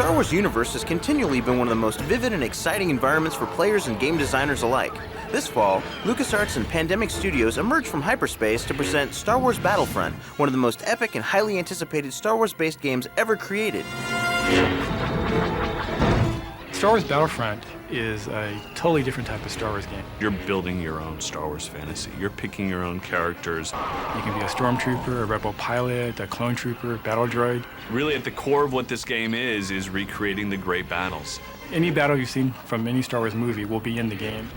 Star Wars universe has continually been one of the most vivid and exciting environments for players and game designers alike. This fall, LucasArts and Pandemic Studios emerged from hyperspace to present Star Wars Battlefront, one of the most epic and highly anticipated Star Wars-based games ever created. Star Wars Battlefront is a totally different type of Star Wars game. You're building your own Star Wars fantasy. You're picking your own characters. You can be a stormtrooper, a rebel pilot, a clone trooper, battle droid. Really, at the core of what this game is recreating the great battles. Any battle you've seen from any Star Wars movie will be in the game.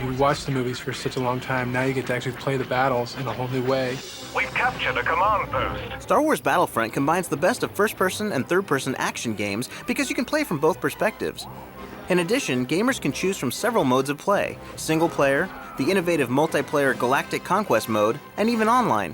We watched the movies for such a long time, now you get to actually play the battles in a whole new way. We've captured a command post. Star Wars Battlefront combines the best of first-person and third-person action games because you can play from both perspectives. In addition, gamers can choose from several modes of play: single player, the innovative multiplayer Galactic Conquest mode, and even online.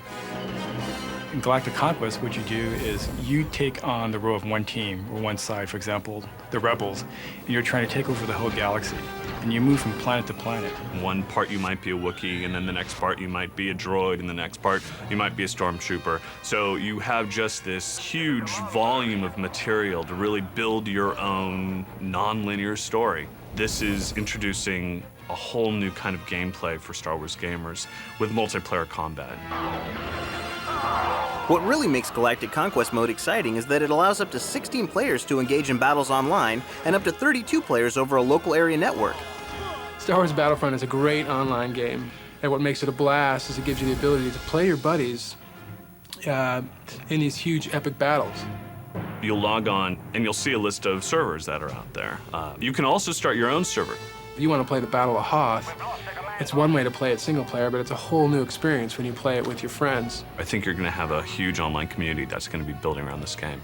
In Galactic Conquest, what you do is you take on the role of one team or one side, for example, the Rebels, and you're trying to take over the whole galaxy. And you move from planet to planet. One part you might be a Wookiee, and then the next part you might be a droid, and the next part you might be a stormtrooper. So you have just this huge volume of material to really build your own non-linear story. This is introducing a whole new kind of gameplay for Star Wars gamers with multiplayer combat. What really makes Galactic Conquest mode exciting is that it allows up to 16 players to engage in battles online and up to 32 players over a local area network. Star Wars Battlefront is a great online game, and what makes it a blast is it gives you the ability to play your buddies in these huge epic battles. You'll log on and you'll see a list of servers that are out there. You can also start your own server. If you want to play the Battle of Hoth, it's one way to play it single player, but it's a whole new experience when you play it with your friends. I think you're going to have a huge online community that's going to be building around this game.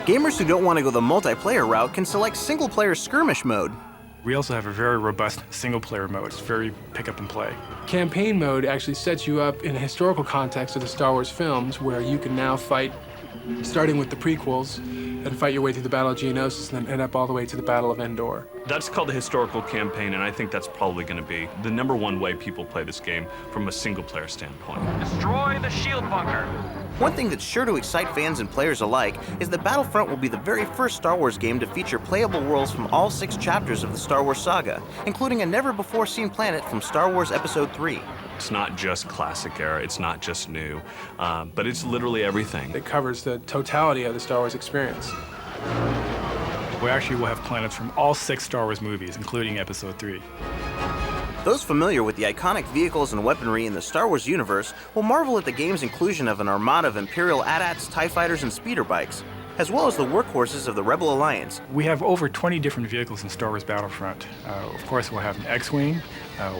Gamers who don't want to go the multiplayer route can select single-player skirmish mode. We also have a very robust single-player mode. It's very pick up and play. Campaign mode actually sets you up in a historical context of the Star Wars films, where you can now fight, starting with the prequels, and fight your way through the Battle of Geonosis, and then end up all the way to the Battle of Endor. That's called the historical campaign, and I think that's probably going to be the #1 way people play this game from a single-player standpoint. Destroy the shield bunker. One thing that's sure to excite fans and players alike is that Battlefront will be the very first Star Wars game to feature playable worlds from all 6 chapters of the Star Wars saga, including a never-before-seen planet from Star Wars Episode 3. It's not just classic era, it's not just new, but it's literally everything. It covers the totality of the Star Wars experience. We actually will have planets from all 6 Star Wars movies, including Episode 3. Those familiar with the iconic vehicles and weaponry in the Star Wars universe will marvel at the game's inclusion of an armada of Imperial AT-ATs, TIE fighters, and speeder bikes, as well as the workhorses of the Rebel Alliance. We have over 20 different vehicles in Star Wars Battlefront. Of course, we'll have an X-Wing,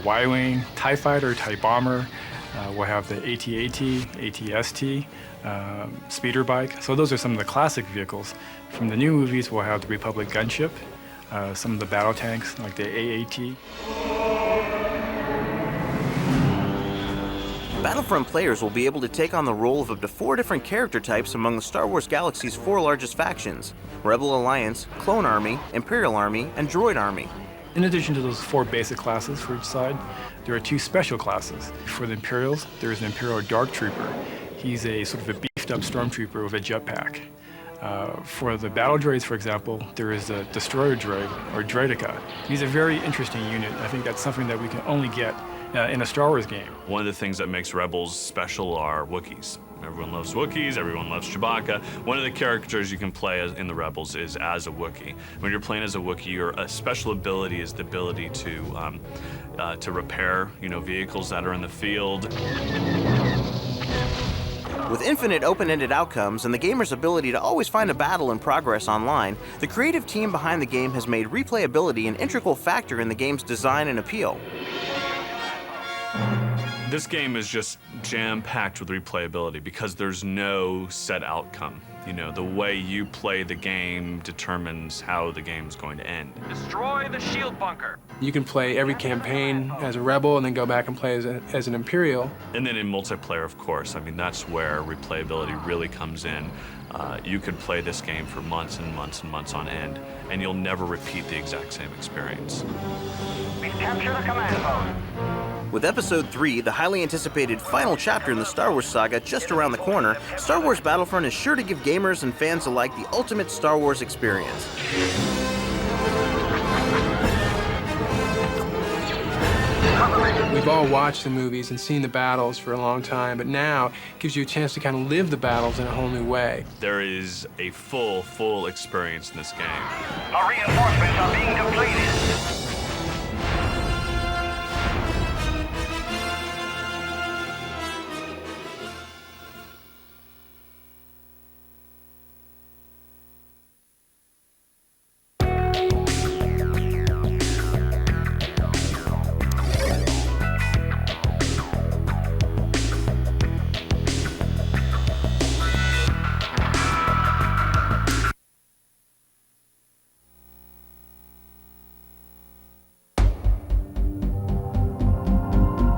Y-Wing, TIE fighter, TIE bomber. We'll have the AT-AT, AT-ST, speeder bike. So those are some of the classic vehicles. From the new movies, we'll have the Republic gunship, some of the battle tanks like the AAT. Battlefront players will be able to take on the role of up to 4 different character types among the Star Wars galaxy's 4 largest factions: Rebel Alliance, Clone Army, Imperial Army, and Droid Army. In addition to those 4 basic classes for each side, there are 2 special classes. For the Imperials, there is an Imperial Dark Trooper. He's a sort of a beefed-up stormtrooper with a jetpack. For the battle droids, for example, there is a destroyer droid, or droideka. He's a very interesting unit. I think that's something that we can only get in a Star Wars game. One of the things that makes Rebels special are Wookiees. Everyone loves Wookiees, everyone loves Chewbacca. One of the characters you can play in the Rebels is as a Wookiee. When you're playing as a Wookiee, your special ability is the ability to repair, vehicles that are in the field. With infinite open-ended outcomes and the gamer's ability to always find a battle in progress online, the creative team behind the game has made replayability an integral factor in the game's design and appeal. This game is just jam-packed with replayability because there's no set outcome. The way you play the game determines how the game's going to end. Destroy the shield bunker. You can play every campaign as a rebel and then go back and play as an Imperial. And then in multiplayer, of course, I mean, that's where replayability really comes in. You could play this game for months and months and months on end, and you'll never repeat the exact same experience. We've captured a command post. With Episode 3, the highly anticipated final chapter in the Star Wars saga just around the corner, Star Wars Battlefront is sure to give gamers and fans alike the ultimate Star Wars experience. We've all watched the movies and seen the battles for a long time, but now it gives you a chance to kind of live the battles in a whole new way. There is a full experience in this game. Our reinforcements are being depleted.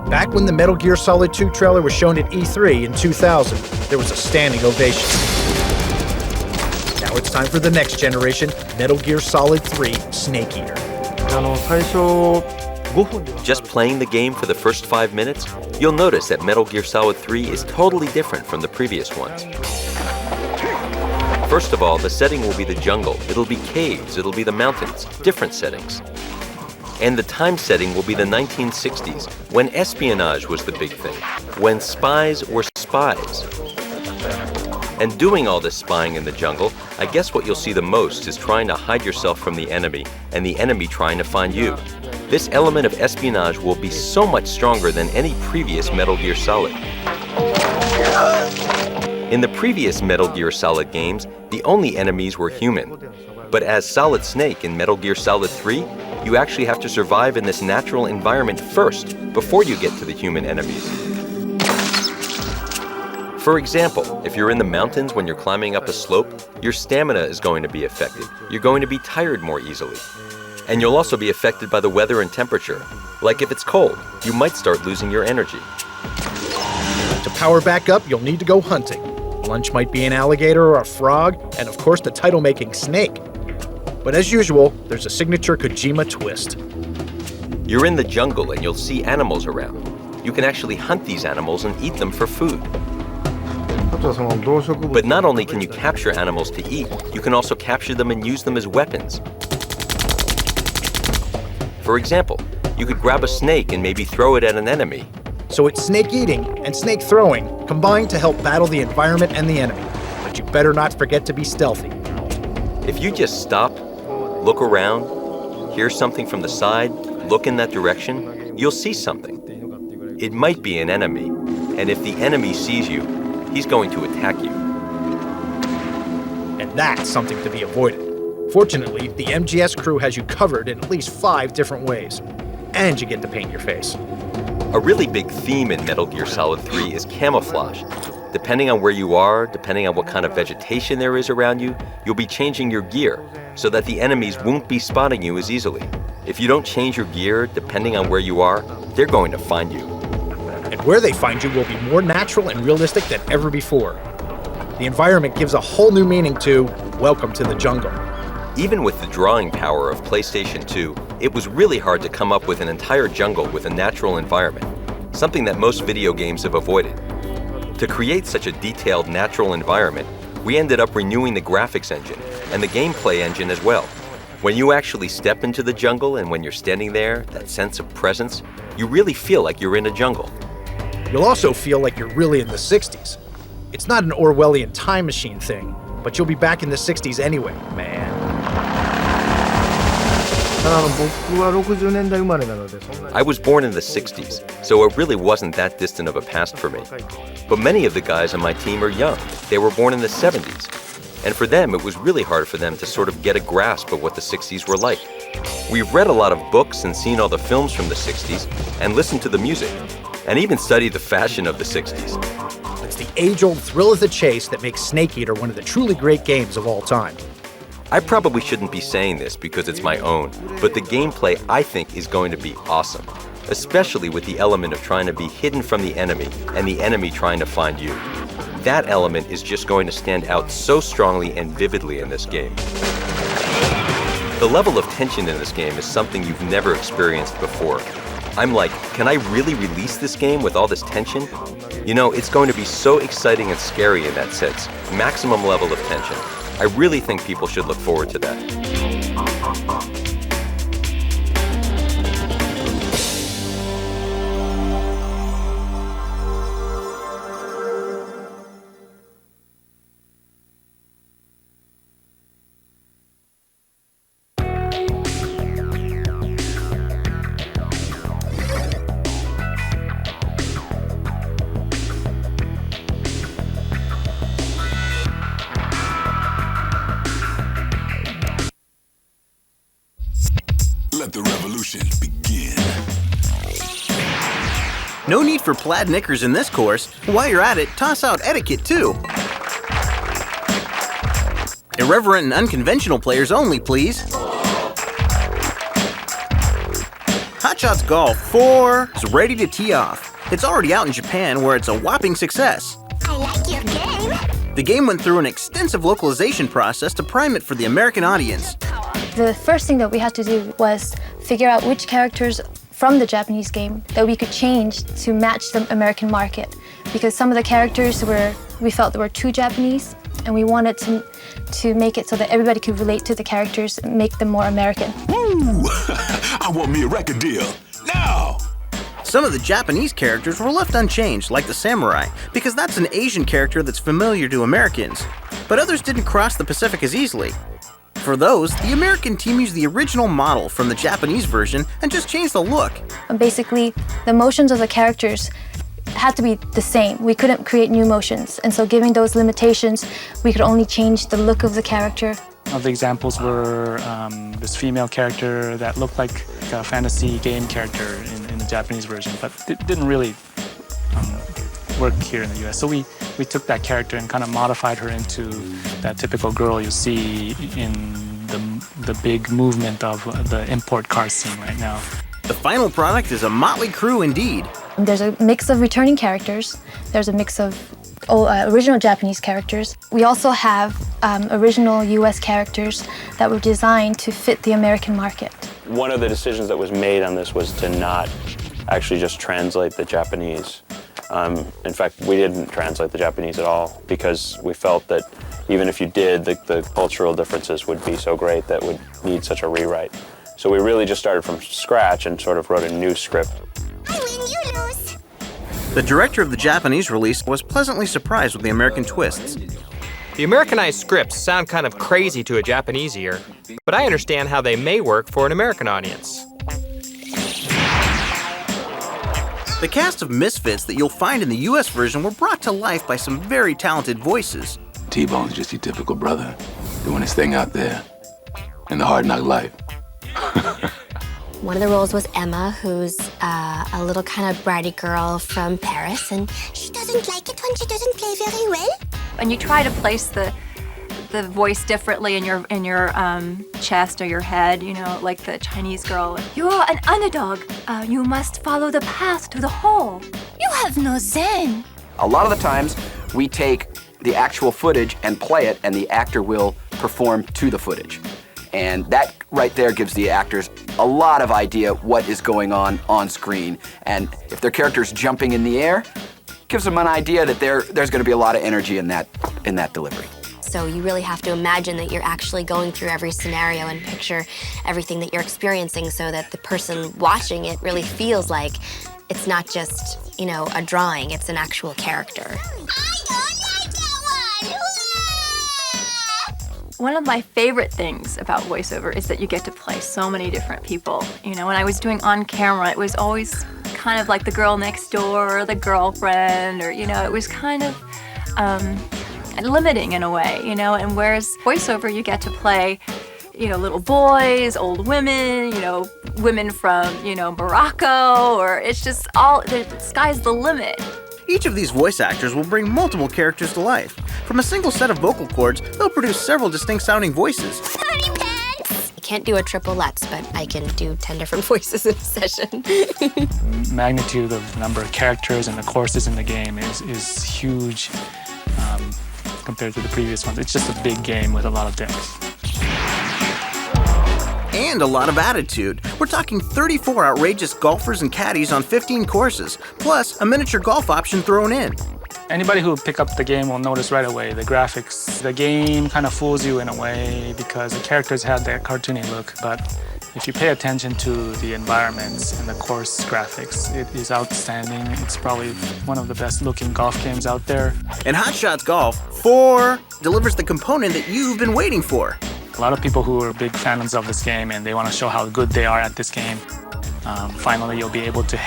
Back when the Metal Gear Solid 2 trailer was shown at E3 in 2000, there was a standing ovation. Now it's time for the next generation, Metal Gear Solid 3 Snake Eater. Just playing the game for the first 5 minutes, you'll notice that Metal Gear Solid 3 is totally different from the previous ones. First of all, the setting will be the jungle. It'll be caves, it'll be the mountains, different settings. And the time setting will be the 1960s, when espionage was the big thing, when spies were spies. And doing all this spying in the jungle, I guess what you'll see the most is trying to hide yourself from the enemy, and the enemy trying to find you. This element of espionage will be so much stronger than any previous Metal Gear Solid. In the previous Metal Gear Solid games, the only enemies were human. But as Solid Snake in Metal Gear Solid 3, you actually have to survive in this natural environment first, before you get to the human enemies. For example, if you're in the mountains when you're climbing up a slope, your stamina is going to be affected. You're going to be tired more easily. And you'll also be affected by the weather and temperature. Like if it's cold, you might start losing your energy. To power back up, you'll need to go hunting. Lunch might be an alligator or a frog, and of course the title-making snake. But as usual, there's a signature Kojima twist. You're in the jungle and you'll see animals around. You can actually hunt these animals and eat them for food. But not only can you capture animals to eat, you can also capture them and use them as weapons. For example, you could grab a snake and maybe throw it at an enemy. So it's snake eating and snake throwing combined to help battle the environment and the enemy. But you better not forget to be stealthy. If you just stop, look around, hear something from the side, look in that direction, you'll see something. It might be an enemy, and if the enemy sees you, he's going to attack you. And that's something to be avoided. Fortunately, the MGS crew has you covered in at least 5 different ways. And you get to paint your face. A really big theme in Metal Gear Solid 3 is camouflage. Depending on where you are, depending on what kind of vegetation there is around you, you'll be changing your gear so that the enemies won't be spotting you as easily. If you don't change your gear, depending on where you are, they're going to find you. And where they find you will be more natural and realistic than ever before. The environment gives a whole new meaning to Welcome to the Jungle. Even with the drawing power of PlayStation 2, it was really hard to come up with an entire jungle with a natural environment, something that most video games have avoided. To create such a detailed natural environment, we ended up renewing the graphics engine and the gameplay engine as well. When you actually step into the jungle and when you're standing there, that sense of presence, you really feel like you're in a jungle. You'll also feel like you're really in the 60s. It's not an Orwellian time machine thing, but you'll be back in the 60s anyway, man. I was born in the 60s, so it really wasn't that distant of a past for me. But many of the guys on my team are young. They were born in the 70s. And for them, it was really hard for them to sort of get a grasp of what the 60s were like. We've read a lot of books and seen all the films from the 60s, and listened to the music, and even studied the fashion of the 60s. It's the age-old thrill of the chase that makes Snake Eater one of the truly great games of all time. I probably shouldn't be saying this because it's my own, but the gameplay I think is going to be awesome, especially with the element of trying to be hidden from the enemy and the enemy trying to find you. That element is just going to stand out so strongly and vividly in this game. The level of tension in this game is something you've never experienced before. I'm like, can I really release this game with all this tension? You know, it's going to be so exciting and scary in that sense. Maximum level of tension. I really think people should look forward to that. Let the revolution begin. No need for plaid knickers in this course. While you're at it, toss out etiquette too. Irreverent and unconventional players only, please. Hotshot's Golf Fore is ready to tee off. It's already out in Japan, where it's a whopping success. I like your game. The game went through an extensive localization process to prime it for the American audience. The first thing that we had to do was figure out which characters from the Japanese game that we could change to match the American market. Because some of the characters we felt they were too Japanese, and we wanted to make it so that everybody could relate to the characters and make them more American. Woo! I want me a record deal, now! Some of the Japanese characters were left unchanged, like the samurai, because that's an Asian character that's familiar to Americans. But others didn't cross the Pacific as easily. For those, the American team used the original model from the Japanese version and just changed the look. Basically, the motions of the characters had to be the same. We couldn't create new motions, and so given those limitations, we could only change the look of the character. The examples were this female character that looked like a fantasy game character in the Japanese version, but it didn't really work here in the US. So we took that character and kind of modified her into that typical girl you see in the big movement of the import car scene right now. The final product is a motley crew indeed. There's a mix of returning characters. There's a mix of original Japanese characters. We also have original US characters that were designed to fit the American market. One of the decisions that was made on this was to not actually just translate the Japanese. In fact, we didn't translate the Japanese at all because we felt that even if you did, the cultural differences would be so great that would need such a rewrite. So we really just started from scratch and sort of wrote a new script. I win, you lose. The director of the Japanese release was pleasantly surprised with the American twists. The Americanized scripts sound kind of crazy to a Japanese ear, but I understand how they may work for an American audience. The cast of misfits that you'll find in the US version were brought to life by some very talented voices. T-Bone's just your typical brother, doing his thing out there in the hard knock life. One of the roles was Emma, who's a little kind of bratty girl from Paris, and she doesn't like it when she doesn't play very well. And you try to place the voice differently in your chest or your head, you know, like the Chinese girl. You're an underdog. You must follow the path to the hole. You have no zen. A lot of the times, we take the actual footage and play it, and the actor will perform to the footage. And that right there gives the actors a lot of idea what is going on screen. And if their character's jumping in the air, gives them an idea that there's going to be a lot of energy in that delivery. So you really have to imagine that you're actually going through every scenario and picture everything that you're experiencing so that the person watching it really feels like it's not just, you know, a drawing, it's an actual character. One of my favorite things about voiceover is that you get to play so many different people. You know, when I was doing on camera, it was always kind of like the girl next door or the girlfriend, or, you know, it was kind of limiting in a way, you know, and whereas voiceover, you get to play, you know, little boys, old women, you know, women from, you know, Morocco, or it's just all, the sky's the limit. Each of these voice actors will bring multiple characters to life. From a single set of vocal cords, they'll produce several distinct sounding voices. I can't do a triple Lutz, but I can do 10 different voices in a session. Magnitude of the number of characters and the courses in the game is huge compared to the previous ones. It's just a big game with a lot of depth. And a lot of attitude. We're talking 34 outrageous golfers and caddies on 15 courses, plus a miniature golf option thrown in. Anybody who pick up the game will notice right away the graphics. The game kind of fools you in a way because the characters have that cartoony look, but if you pay attention to the environments and the course graphics, it is outstanding. It's probably one of the best looking golf games out there. And Hot Shots Golf, Fore delivers the component that you've been waiting for. A lot of people who are big fans of this game and they want to show how good they are at this game. Finally, you'll be able to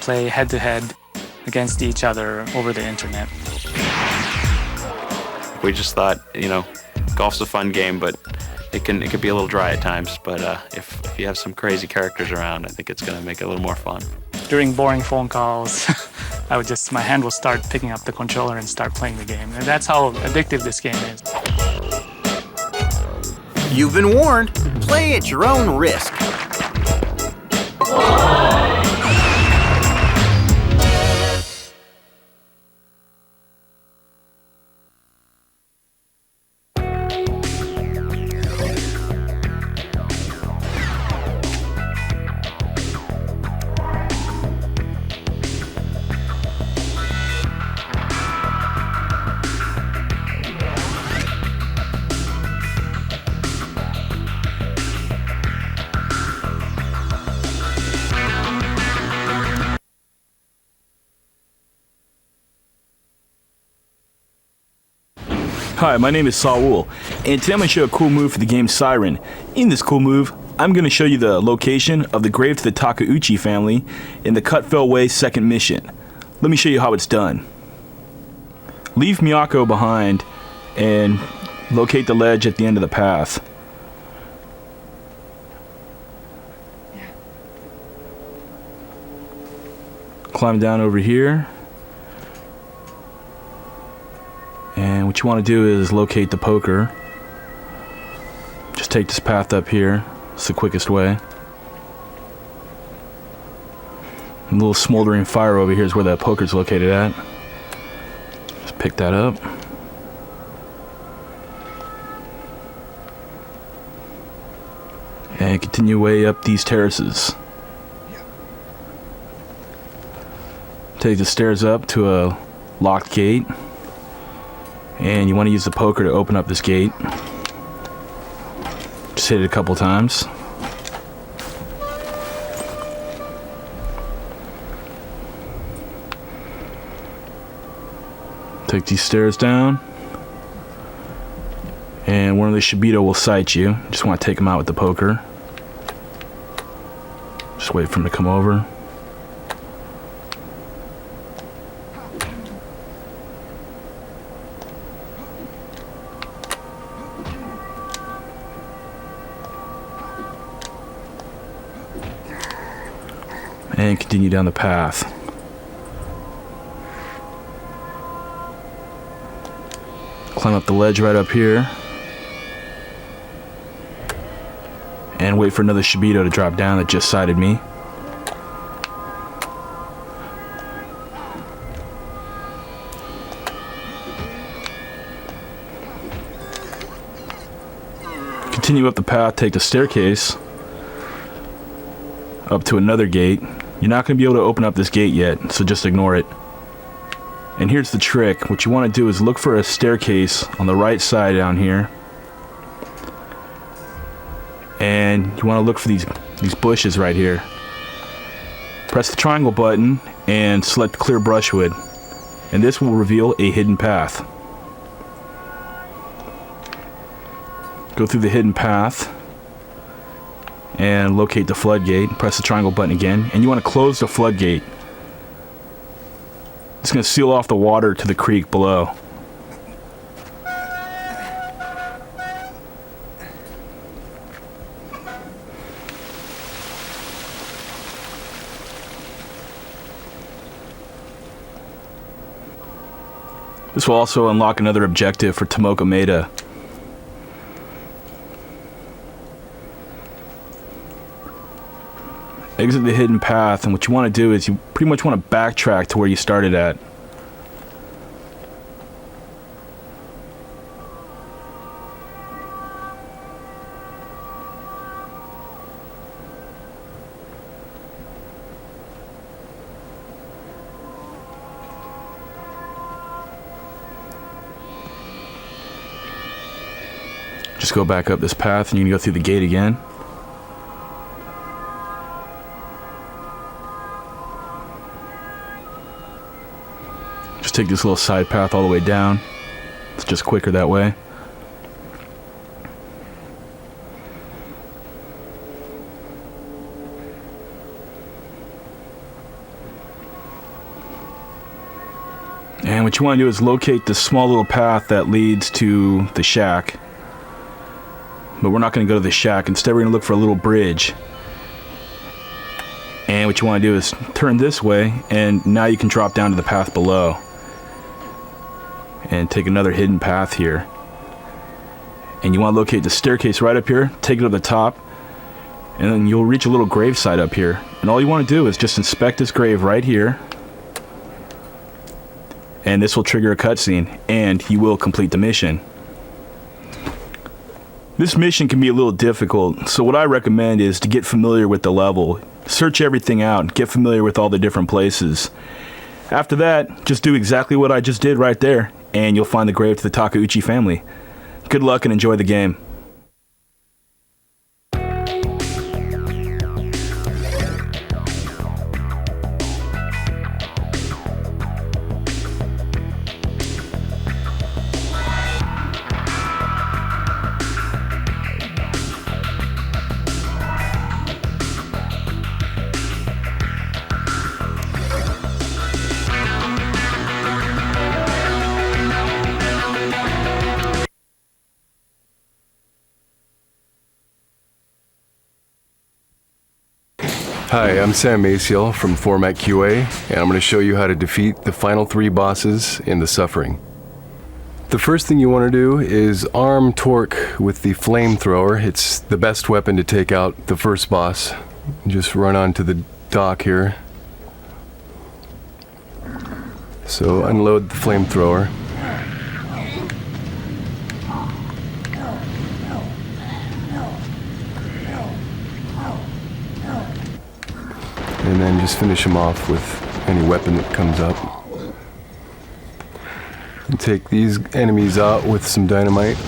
play head-to-head against each other over the internet. We just thought, golf's a fun game, but it could be a little dry at times. But if you have some crazy characters around, I think it's going to make it a little more fun. During boring phone calls, my hand will start picking up the controller and start playing the game. And that's how addictive this game is. You've been warned. Play at your own risk. Hi, my name is Saul, and today I'm going to show a cool move for the game Siren. In this cool move, I'm going to show you the location of the grave to the Takeuchi family in the Cut Fell Way second mission. Let me show you how it's done. Leave Miyako behind and locate the ledge at the end of the path. Climb down over here. And what you want to do is locate the poker. Just take this path up here. It's the quickest way. A little smoldering fire over here is where that poker's located at. Just pick that up. And continue way up these terraces. Take the stairs up to a locked gate. And you want to use the poker to open up this gate. Just hit it a couple times. Take these stairs down. And one of the Shibito will sight you. Just want to take him out with the poker. Just wait for him to come over. And continue down the path. Climb up the ledge right up here. And wait for another Shibito to drop down that just sighted me. Continue up the path, take the staircase up to another gate. You're not going to be able to open up this gate yet, so just ignore it. And here's the trick. What you want to do is look for a staircase on the right side down here. And you want to look for these bushes right here. Press the triangle button and select clear brushwood. And this will reveal a hidden path. Go through the hidden path and locate the floodgate. Press the triangle button again, and you want to close the floodgate. It's going to seal off the water to the creek below. This will also unlock another objective for Tomoko Maeda. Exit the hidden path, and what you want to do is you pretty much want to backtrack to where you started at. Just go back up this path and you can go through the gate again. Just take this little side path all the way down. It's just quicker that way. And what you want to do is locate this small little path that leads to the shack. But we're not going to go to the shack. Instead, we're going to look for a little bridge. And what you want to do is turn this way, and now you can drop down to the path below. And take another hidden path here. And you want to locate the staircase right up here, take it to the top, and then you'll reach a little gravesite up here. And all you want to do is just inspect this grave right here. And this will trigger a cutscene, and you will complete the mission. This mission can be a little difficult, so what I recommend is to get familiar with the level. Search everything out, get familiar with all the different places. After that, just do exactly what I just did right there, and you'll find the grave to the Takeuchi family. Good luck and enjoy the game. Hi, I'm Sam Maciel from Format QA, and I'm going to show you how to defeat the final 3 bosses in The Suffering. The first thing you want to do is arm Torque with the flamethrower. It's the best weapon to take out the first boss. Just run onto the dock here. So unload the flamethrower. And then just finish him off with any weapon that comes up. And take these enemies out with some dynamite.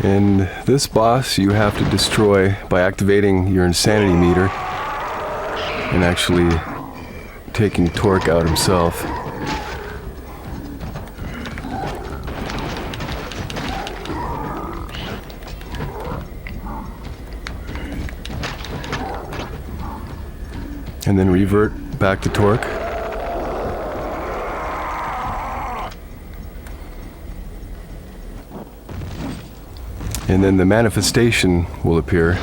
And this boss you have to destroy by activating your insanity meter and actually taking Torque out himself. And then revert back to Torque. And then the manifestation will appear,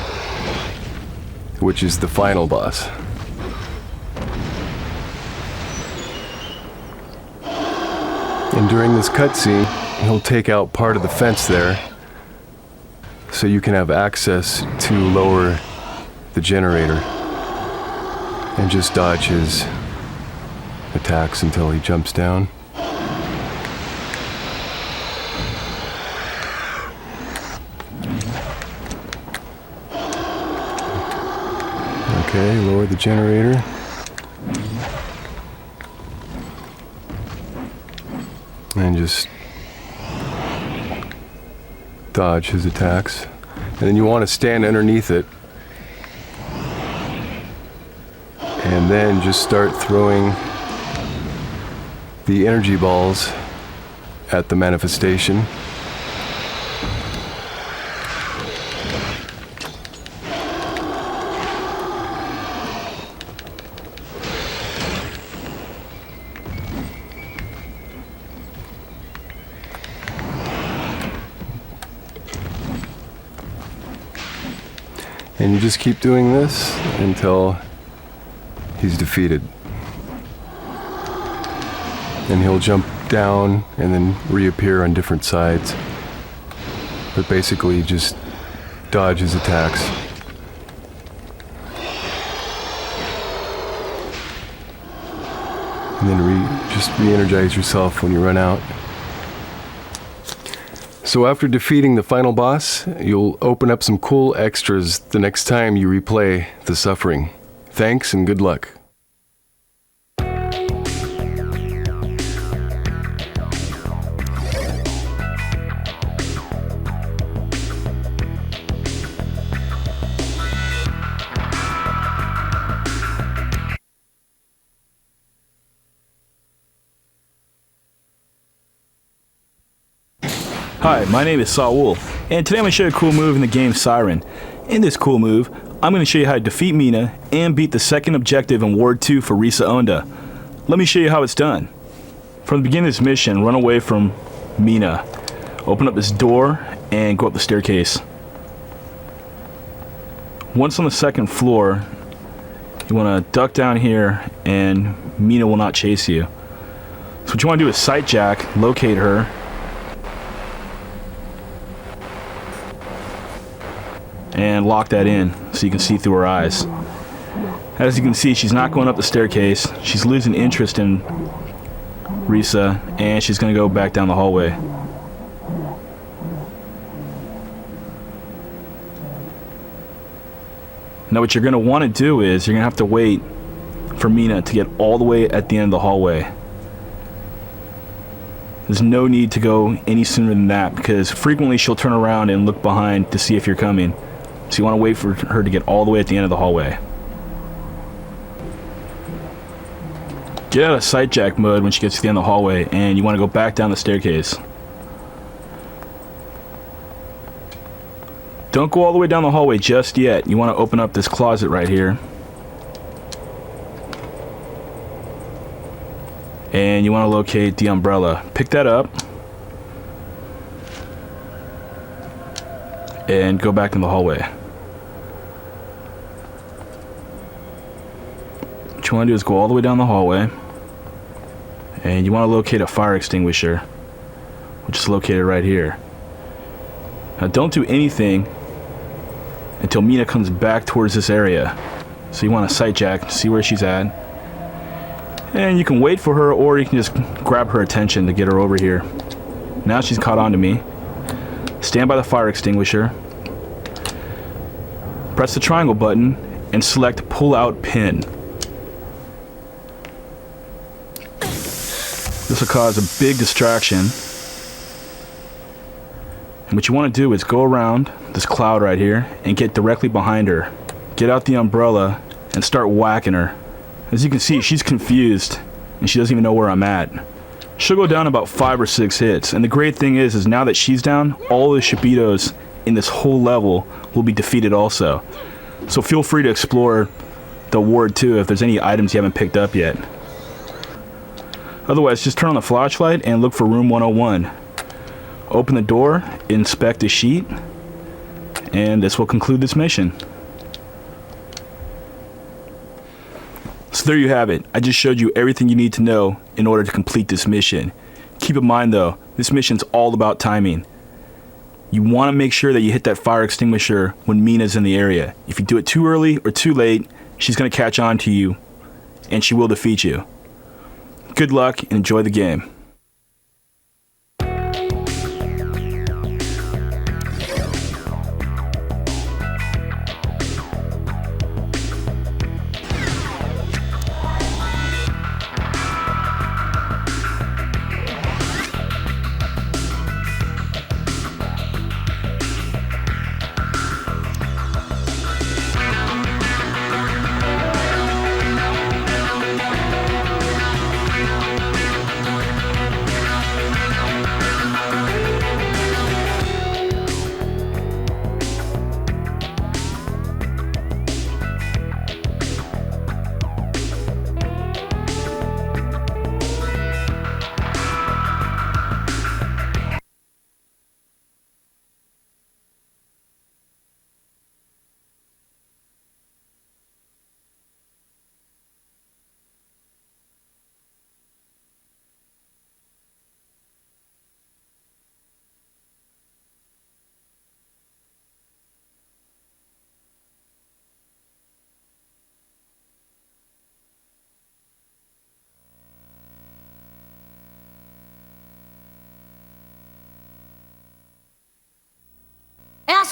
which is the final boss. And during this cutscene, he'll take out part of the fence there, so you can have access to lower the generator. And just dodge his attacks until he jumps down. Okay, lower the generator. And just dodge his attacks. And then you want to stand underneath it. And then just start throwing the energy balls at the manifestation. And you just keep doing this until he's defeated. And he'll jump down and then reappear on different sides. But basically just dodge his attacks. And then just re-energize yourself when you run out. So after defeating the final boss, you'll open up some cool extras the next time you replay The Suffering. Thanks and good luck. Hi, my name is Saul, and today I'm going to show you a cool move in the game Siren. In this cool move, I'm going to show you how to defeat Mina and beat the second objective in Ward 2 for Risa Onda. Let me show you how it's done. From the beginning of this mission, run away from Mina. Open up this door and go up the staircase. Once on the second floor, you want to duck down here and Mina will not chase you. So what you want to do is sight jack, locate her, and lock that in so you can see through her eyes. As you can see, she's not going up the staircase. She's losing interest in Risa, and she's going to go back down the hallway. Now what you're going to want to do is you're going to have to wait for Mina to get all the way at the end of the hallway. There's no need to go any sooner than that because frequently she'll turn around and look behind to see if you're coming. So you want to wait for her to get all the way at the end of the hallway. Get out of sight jack mode when she gets to the end of the hallway, and you want to go back down the staircase. Don't go all the way down the hallway just yet. You want to open up this closet right here. And you want to locate the umbrella. Pick that up. And go back in the hallway. What you want to do is go all the way down the hallway, and you want to locate a fire extinguisher, which is located right here. Now don't do anything until Mina comes back towards this area. So you want to sight jack to see where she's at, and you can wait for her, or you can just grab her attention to get her over here. Now she's caught on to me. Stand by the fire extinguisher, press the triangle button, and select pull out pin. This will cause a big distraction. And what you want to do is go around this cloud right here and get directly behind her. Get out the umbrella and start whacking her. As you can see, she's confused and she doesn't even know where I'm at. She'll go down about 5 or 6 hits, and the great thing is now that she's down, all the Shibitos in this whole level will be defeated also. So feel free to explore the ward too if there's any items you haven't picked up yet. Otherwise, just turn on the flashlight and look for room 101. Open the door, inspect the sheet, and this will conclude this mission. So there you have it. I just showed you everything you need to know in order to complete this mission. Keep in mind though, this mission's all about timing. You want to make sure that you hit that fire extinguisher when Mina's in the area. If you do it too early or too late, she's going to catch on to you, and she will defeat you. Good luck and enjoy the game.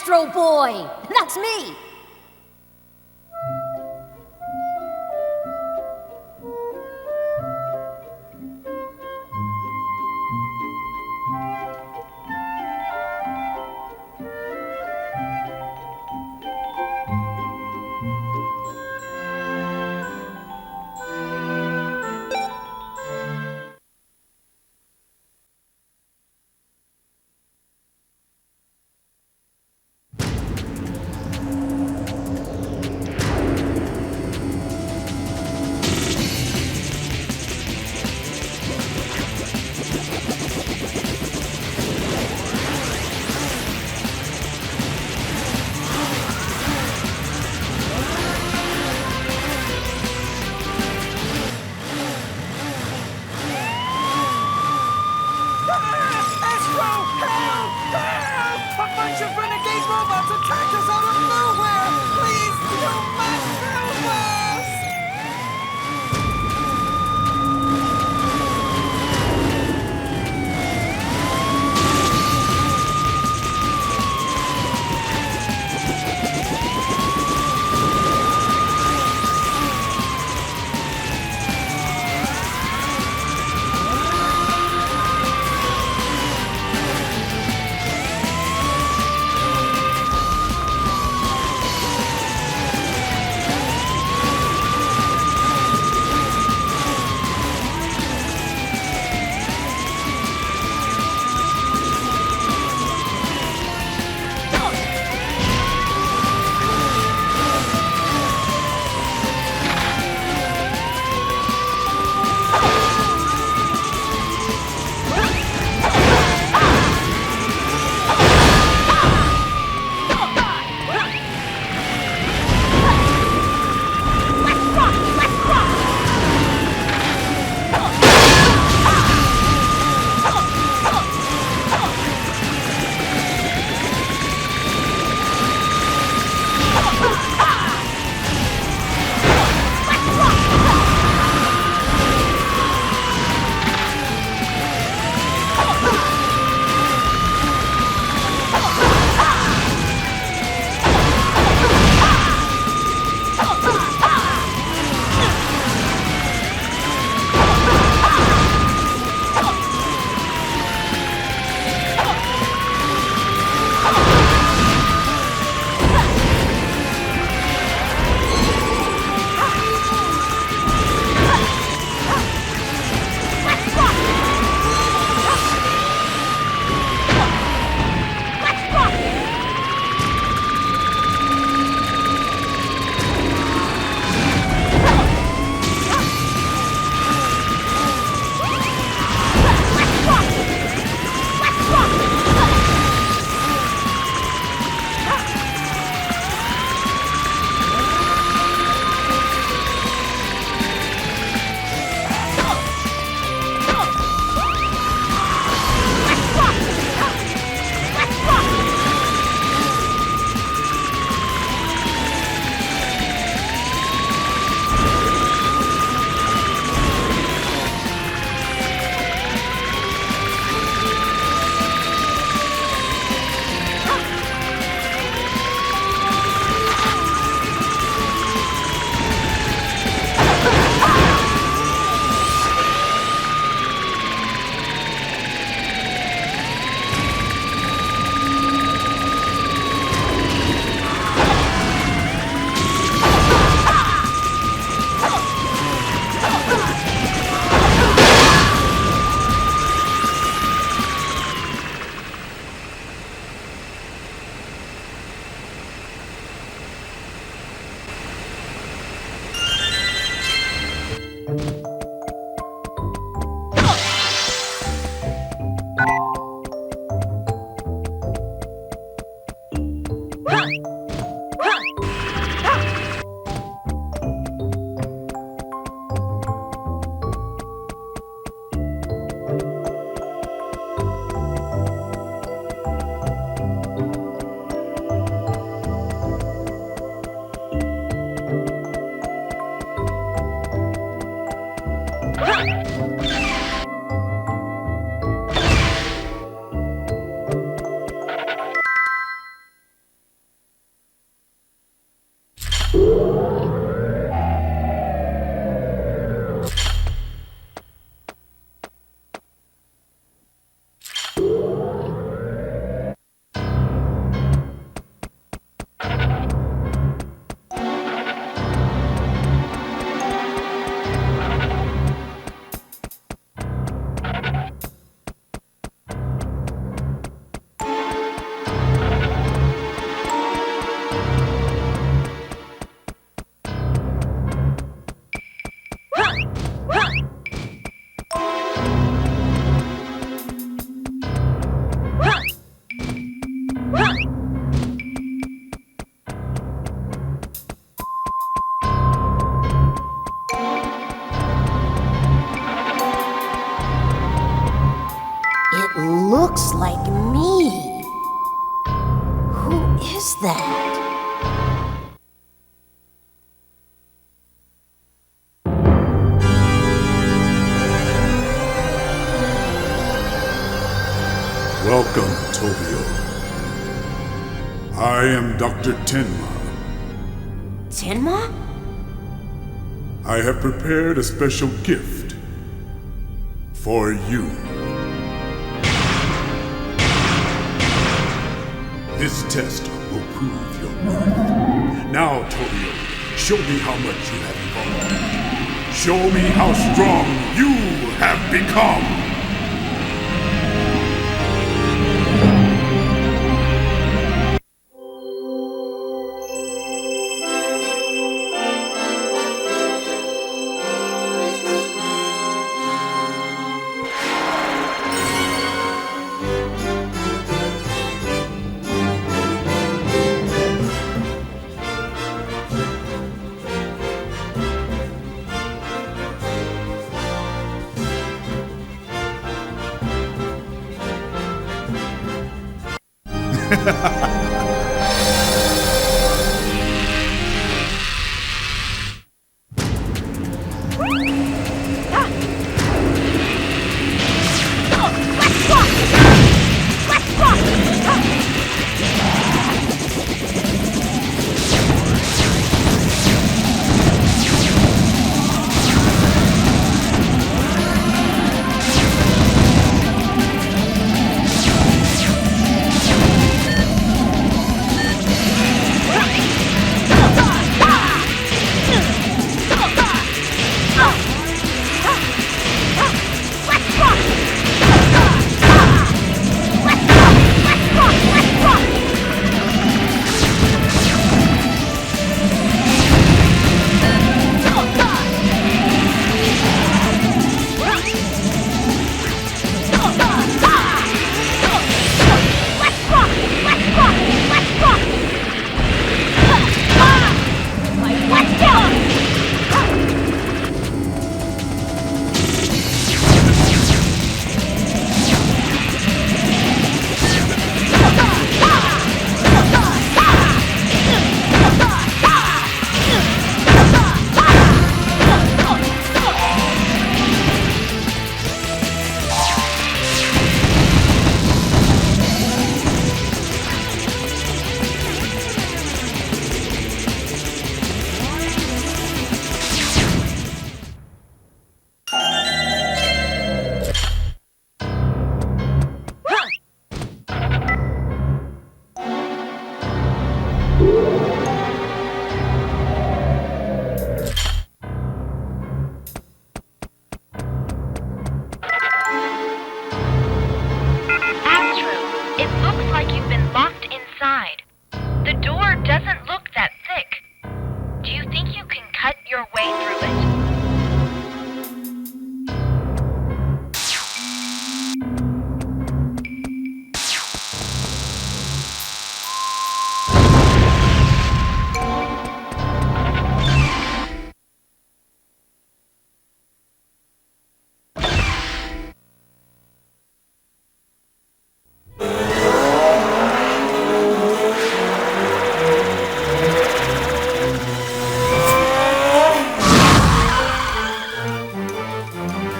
Astro Boy! That's me! looks like me. Who is that? Welcome, Tobio. I am Dr. Tenma. Tenma? I have prepared a special gift for you. This test will prove your worth. Now, Tobio, show me how much you have evolved. Show me how strong you have become.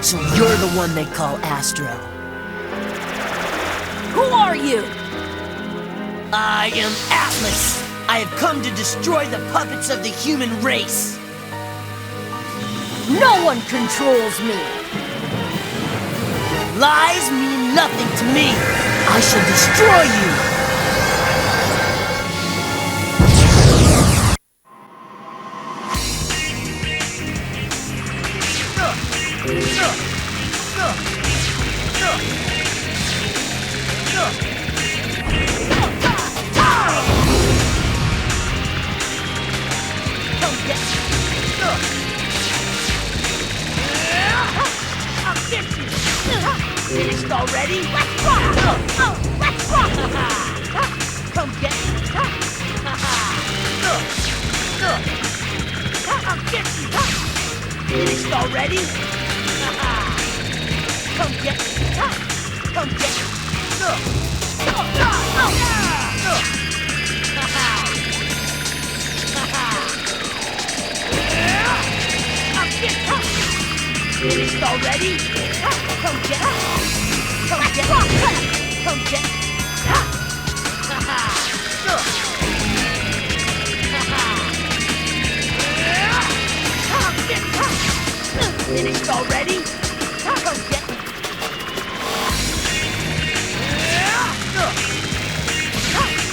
So you're the one they call Astro. Who are you? I am Atlas. I have come to destroy the puppets of the human race. No one controls me. Lies mean nothing to me. I shall destroy you. Finished already? Let's rock! Let's rock! Come get me! I'll get you! Finished already? Come get me! Come get me! Finished already? Come get it. Come get it. Come get it. Finished already? Come get it.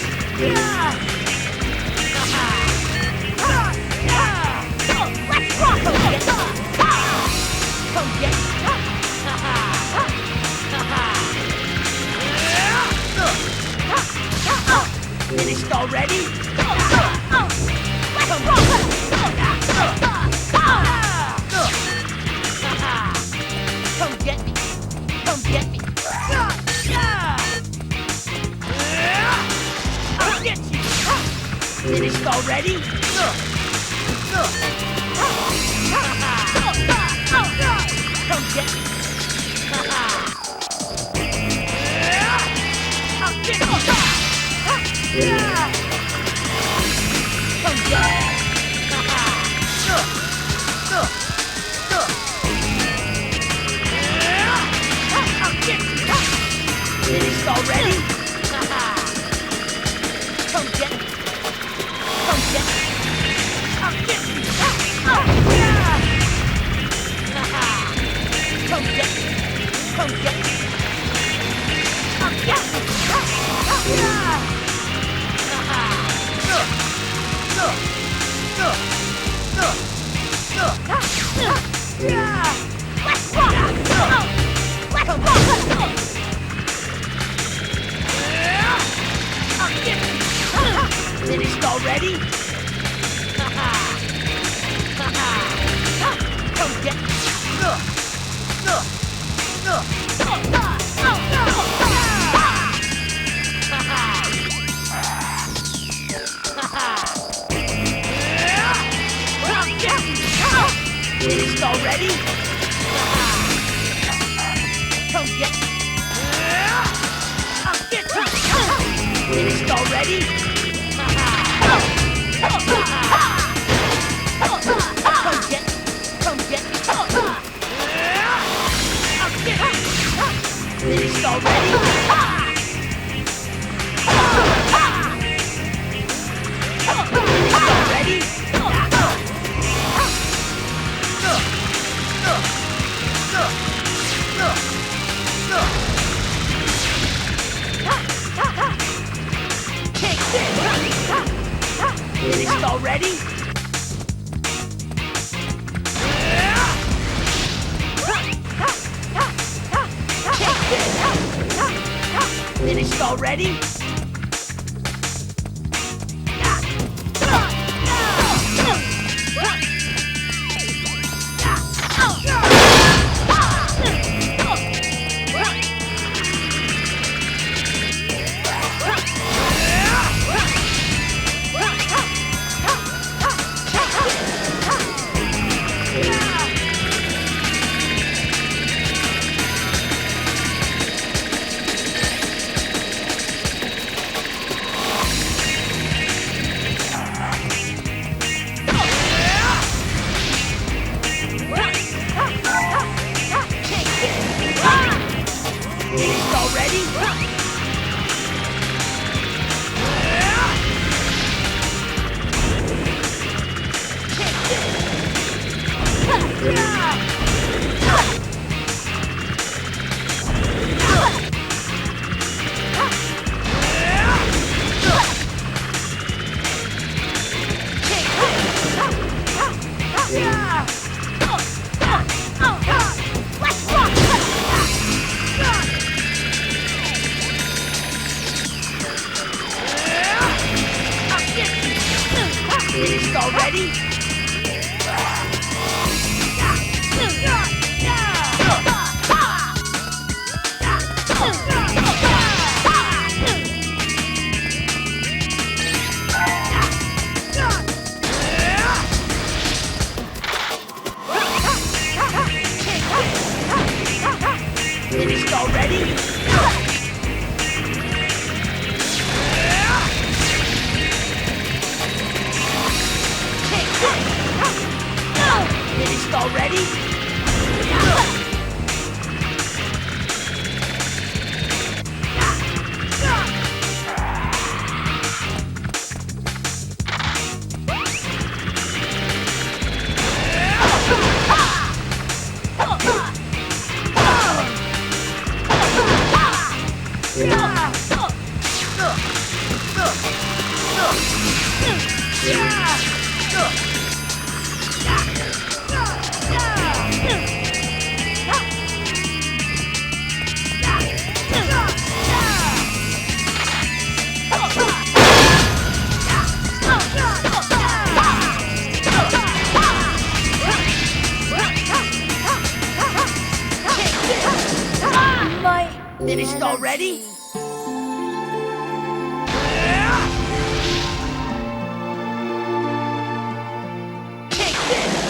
Let's rock! Come get it. Come get it. Finished already? Let's rock! Come get me. Come get me. I'll get you. Finished already? Come get me. I'll get you. Come get me. Finished already? Come get it. Come get it. I'll get you. Come get it. Come get it. I'll get you. Let's rock! Let's rock! Finished already? Come get it. Finished already? Come get it. I'll get you. Finished already? Come get it. Come get it. I'll get it. Finished already? Finished already? Finished already? Finished already? Finished already? Finished already? Finished already? Finished already? Take this!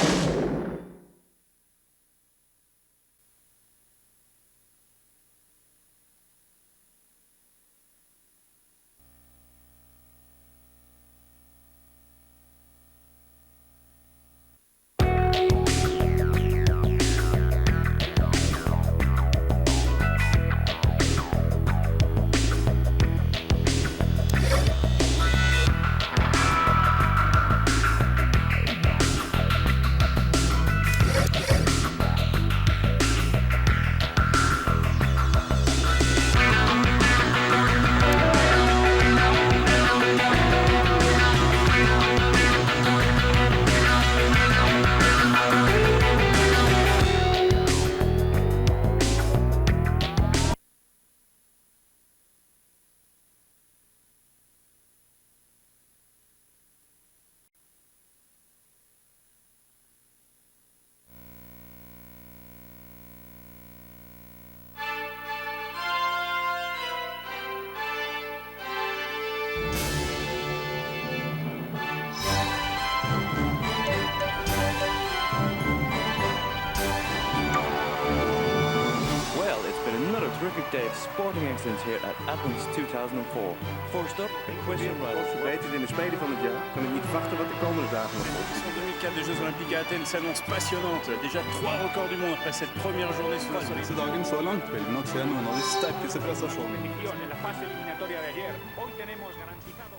Terrific day of sporting excellence here at Athens 2004. First up, a question rival. Verbeterd in de Spelen van het jaar. Kan ik niet wachten wat de komende dagen nog wordt. En 2004 de Jeux Olympiques à Athènes s'annonce passionnante. Déjà 3 records du monde après cette première journée sur la Disse dagen så langt vil vi nok se noen av de sterkeste prestasjonene. En la fase eliminatoria de ayer, hoy tenemos garantizado.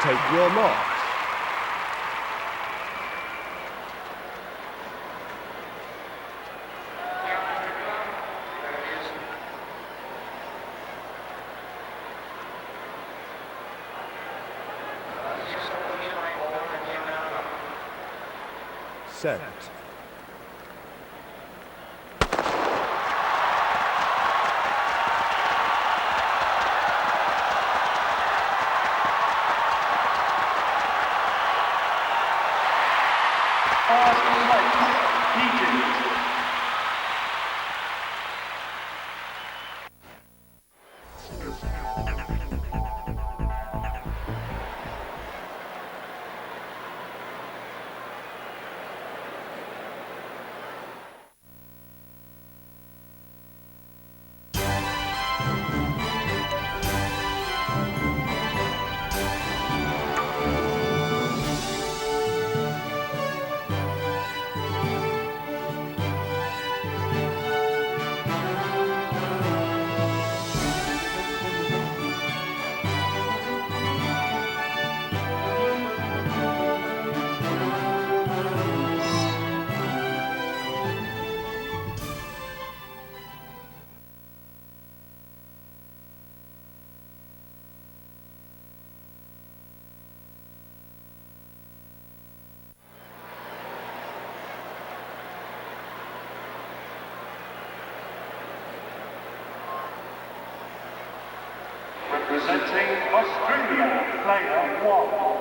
Take your marks. Set. Presenting Australia, player 1.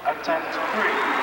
Attempt 3.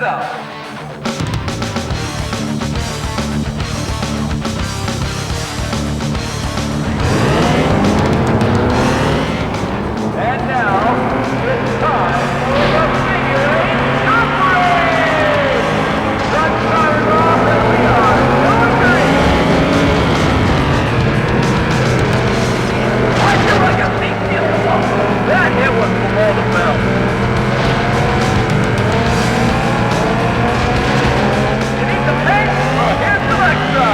is up. And now, it's time for the figure eight upgrade! Let's start it off and we are going green! I feel like a sneak in the wall. That hit was below the belt. You need some paint? Well, here's some extra!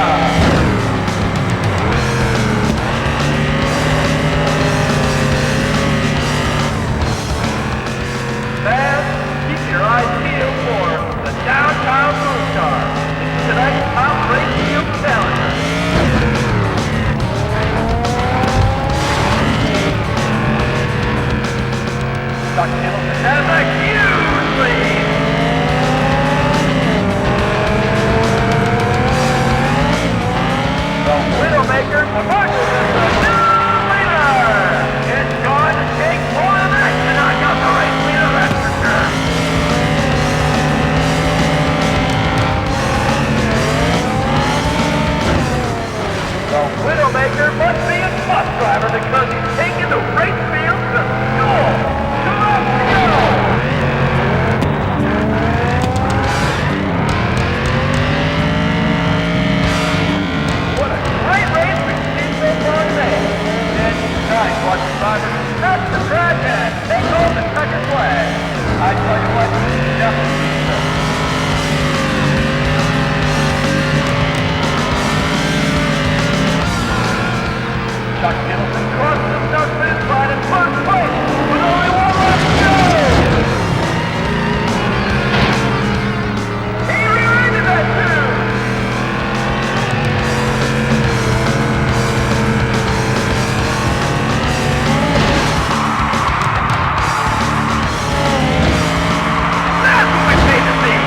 Fans, keep your eyes peeled for the Downtown Blue Star. It's tonight's top race field challenger. Dr. Hamilton has a huge lead. The Widowmaker emerges as the new leader. It's going to take more than that to knock out the race leader, that's for sure. The Widowmaker must be a bus driver because he's taking the race field to school. 2 up to go. What a great race we've seen so far today. And nice watching drivers touch the track and take home the checkered flag. I tell you what, definitely so. Chuck Middleton crosses the start finish line in first place with only 1 lap to go. He rear-ended that too. That's what we paid to see.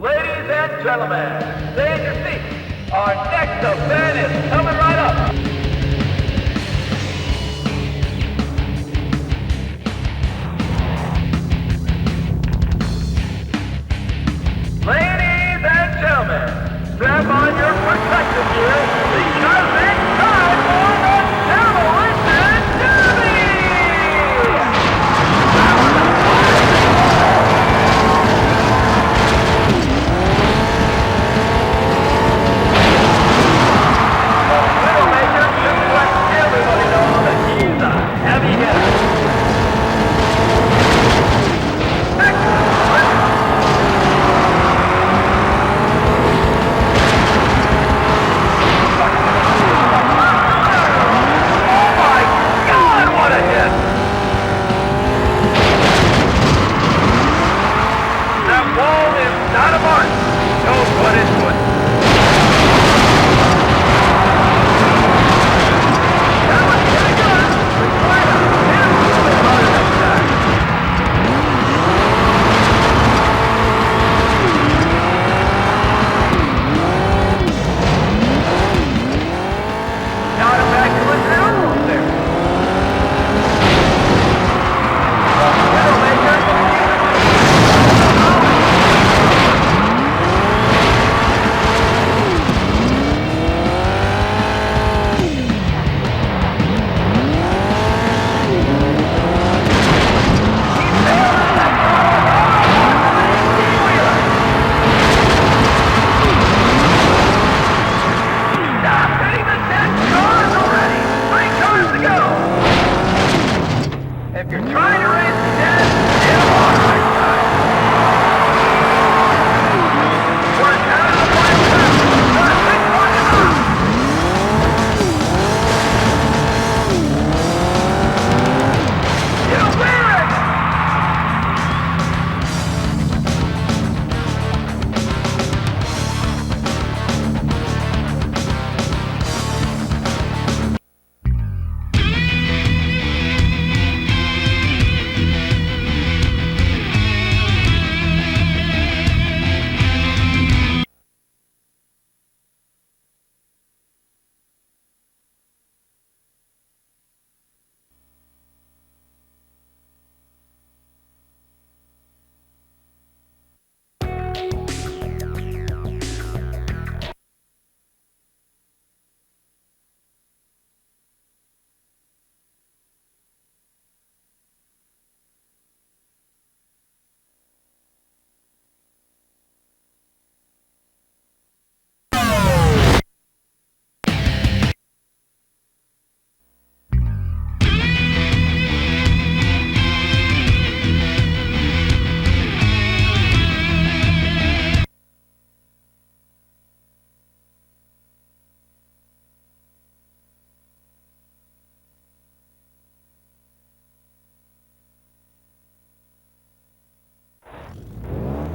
Ladies and gentlemen, stay in your seats. Our next event is coming right up. Ladies and gentlemen, strap on your protective gear because it's time for the Demolition Derby!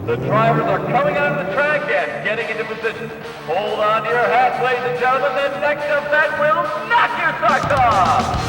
The drivers are coming out of the track and getting into position. Hold on to your hats, ladies and gentlemen, then next up that will knock your socks off!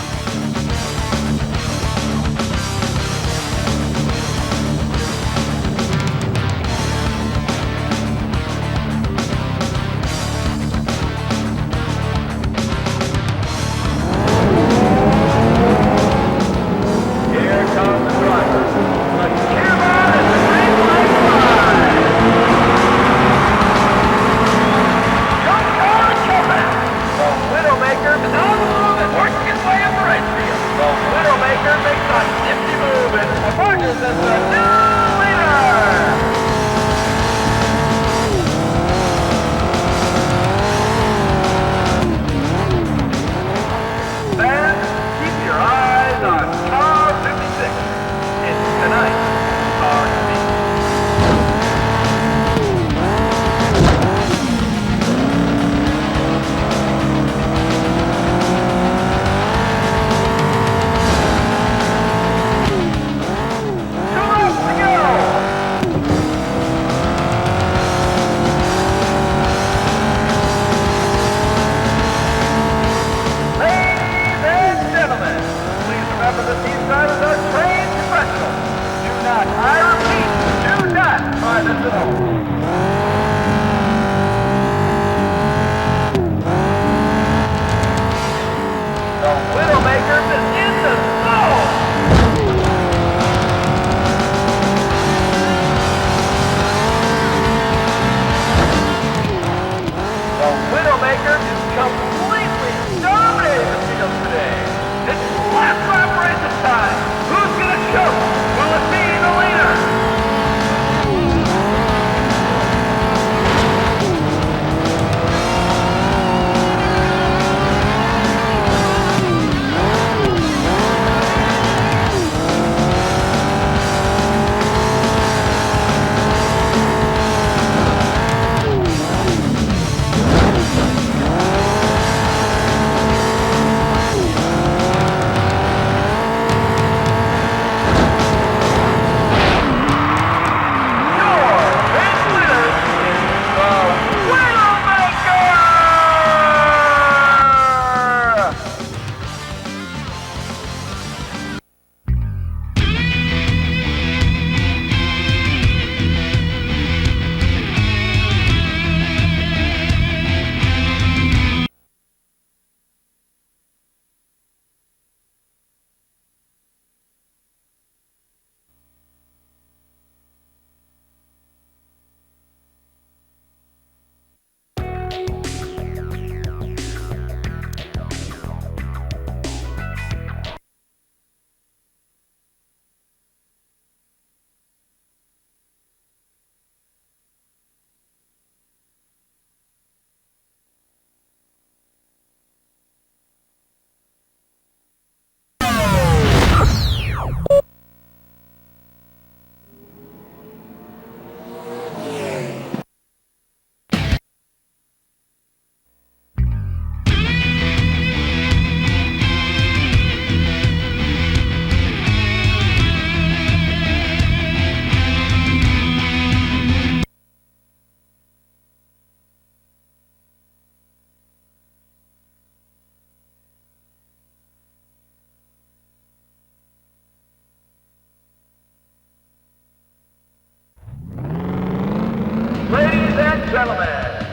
Gentlemen,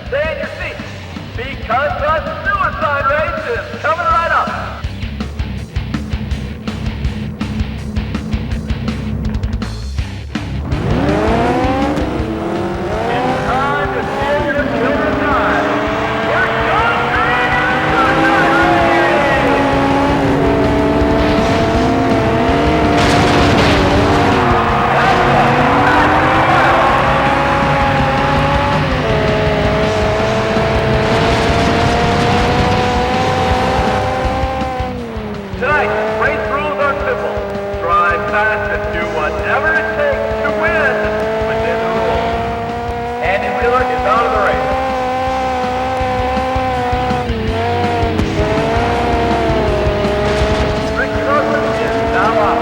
stay in your seats, because the suicide race is coming right up. It's time to see your children die. We're going to suicide race! Tonight, race rules are simple. Drive fast and do whatever it takes to win within the rules. Andy Wheeler is out of the race. Ricky Northman is now out.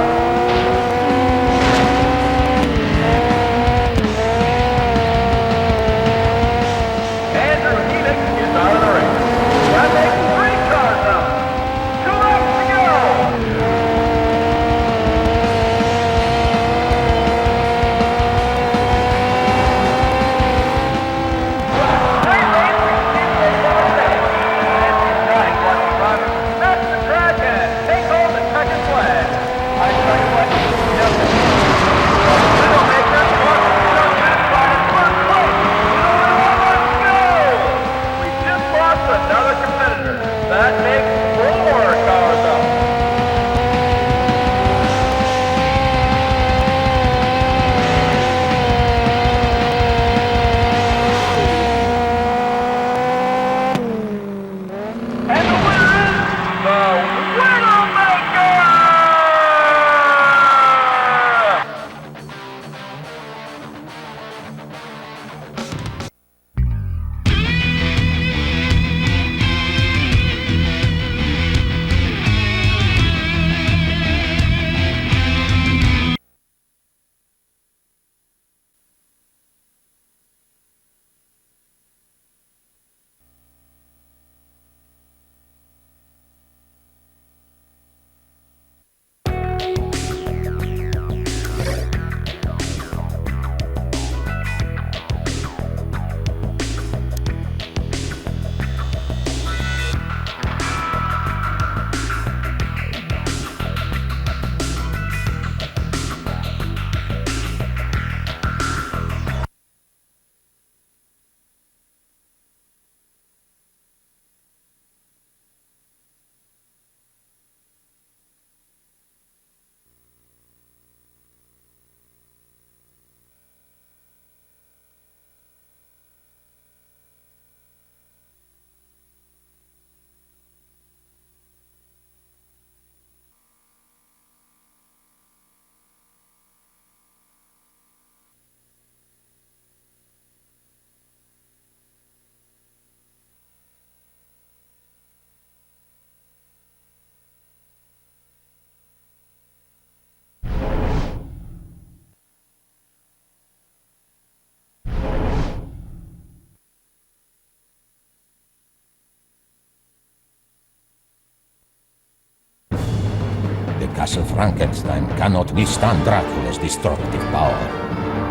Castle Frankenstein cannot withstand Dracula's destructive power.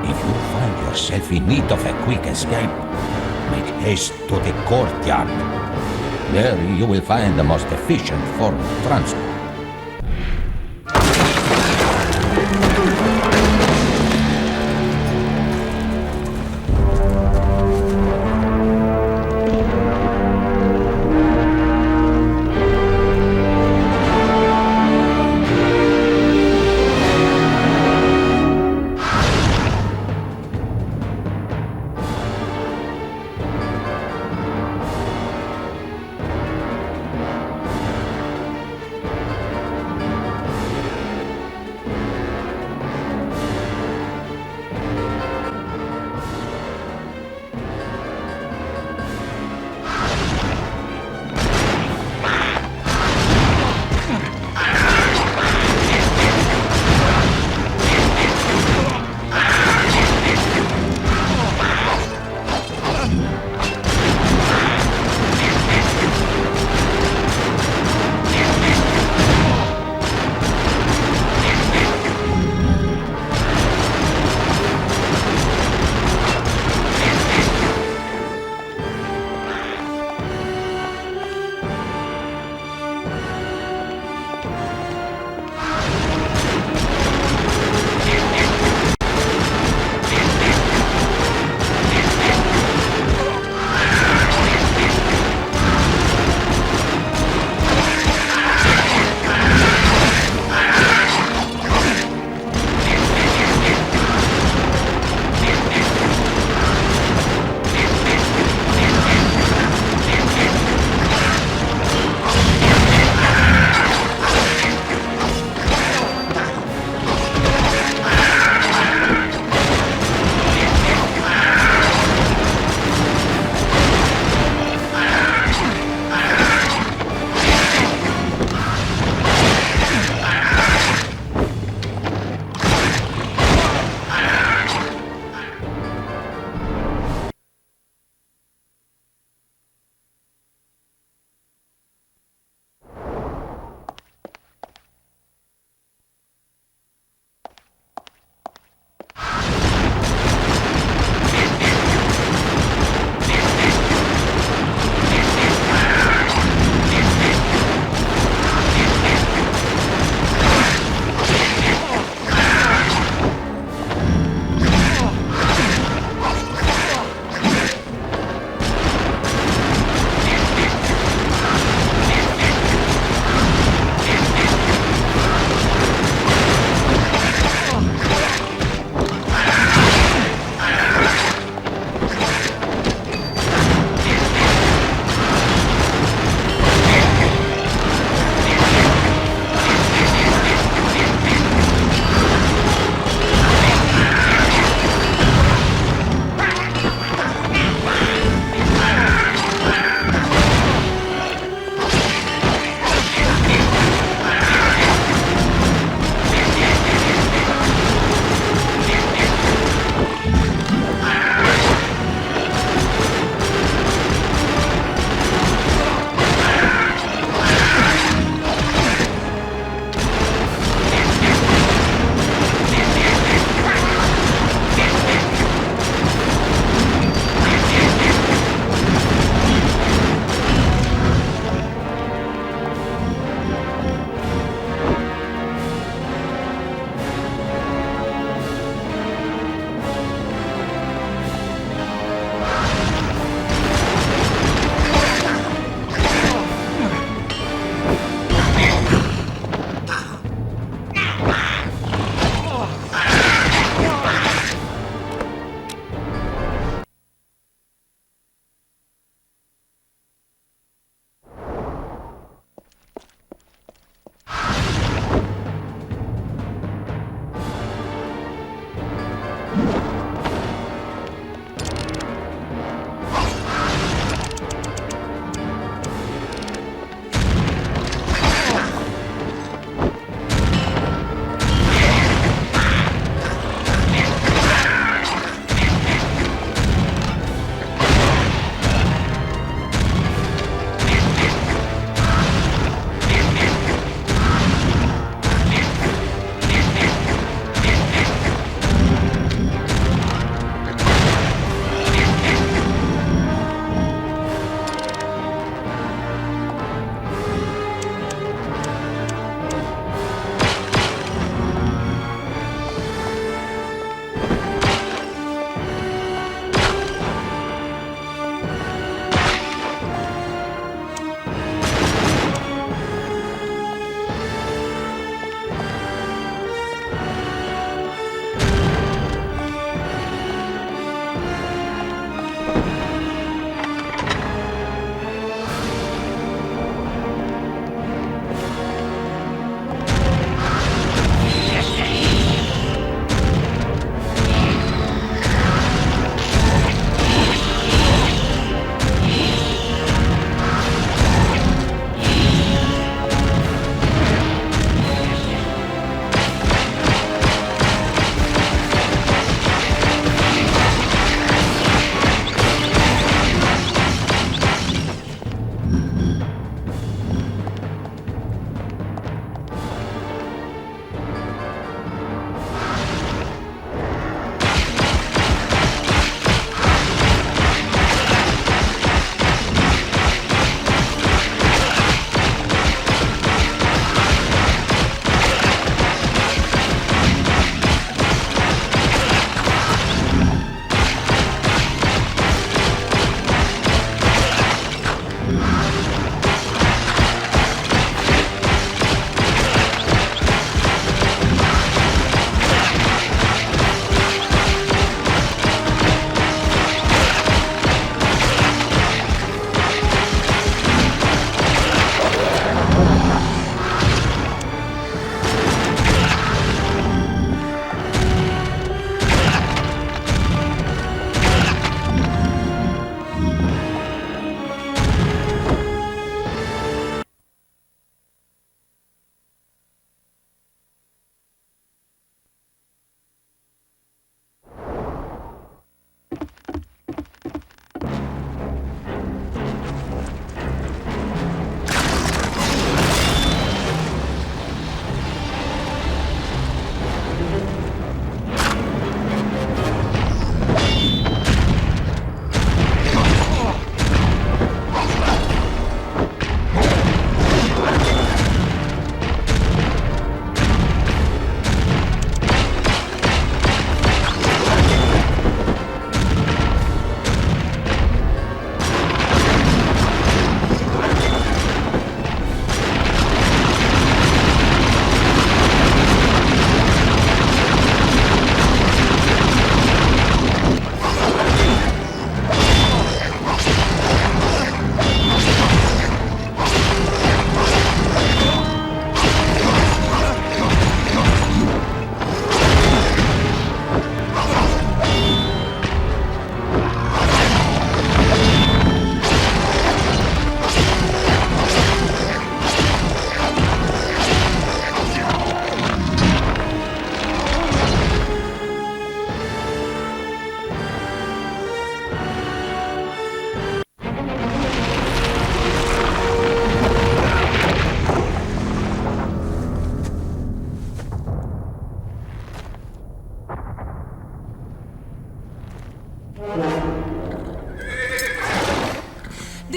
If you find yourself in need of a quick escape, make haste to the courtyard. There you will find the most efficient form of transport.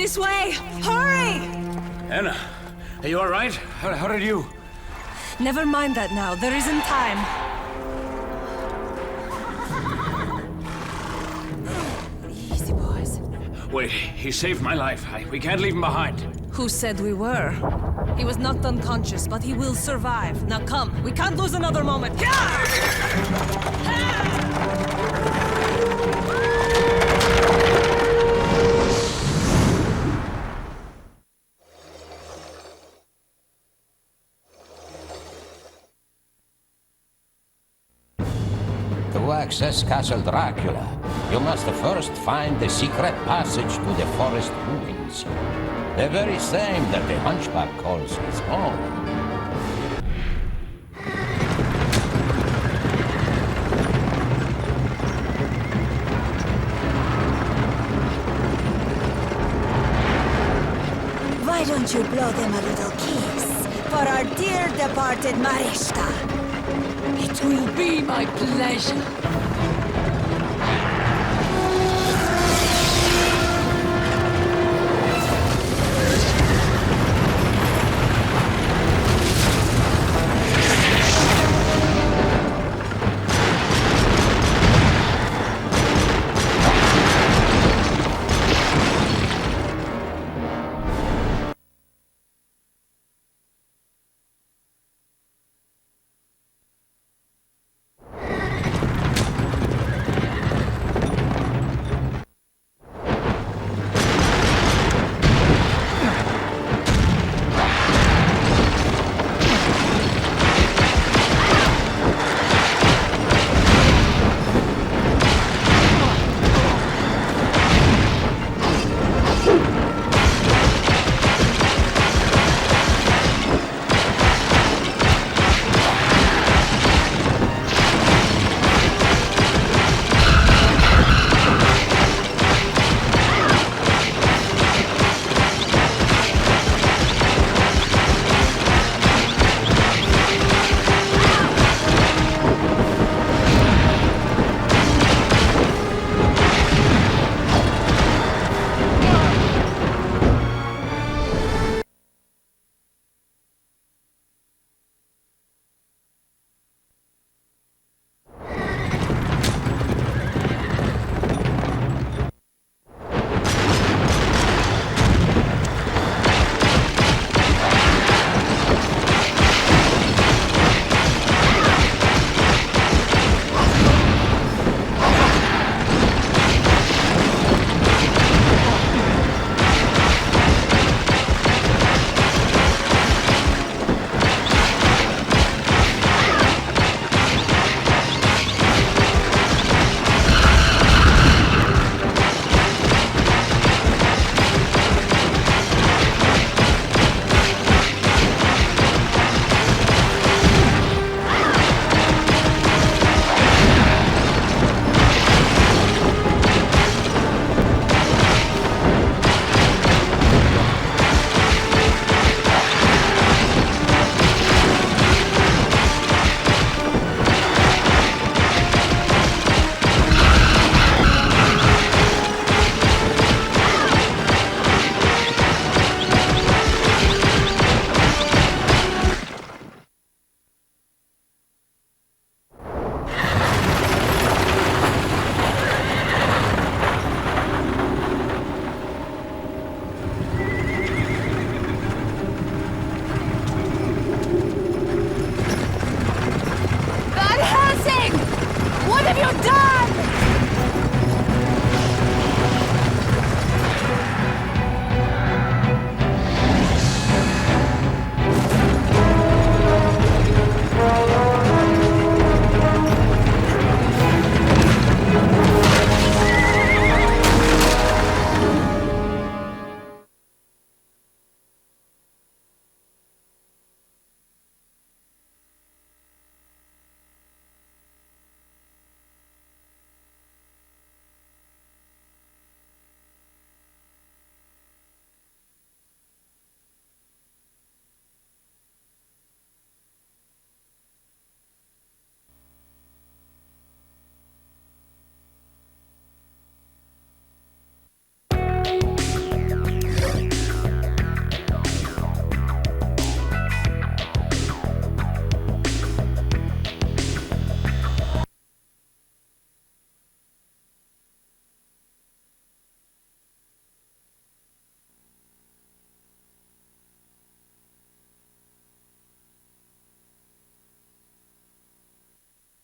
This way! Hurry! Anna, are you alright? How did you... Never mind that now. There isn't time. Easy, boys. Wait, he saved my life. We can't leave him behind. Who said we were? He was knocked unconscious, but he will survive. Now come, we can't lose another moment. To access Castle Dracula, you must first find the secret passage to the forest ruins. The very same that the Hunchback calls his home. Why don't you blow them a little kiss for our dear departed Marishta? It will be my pleasure.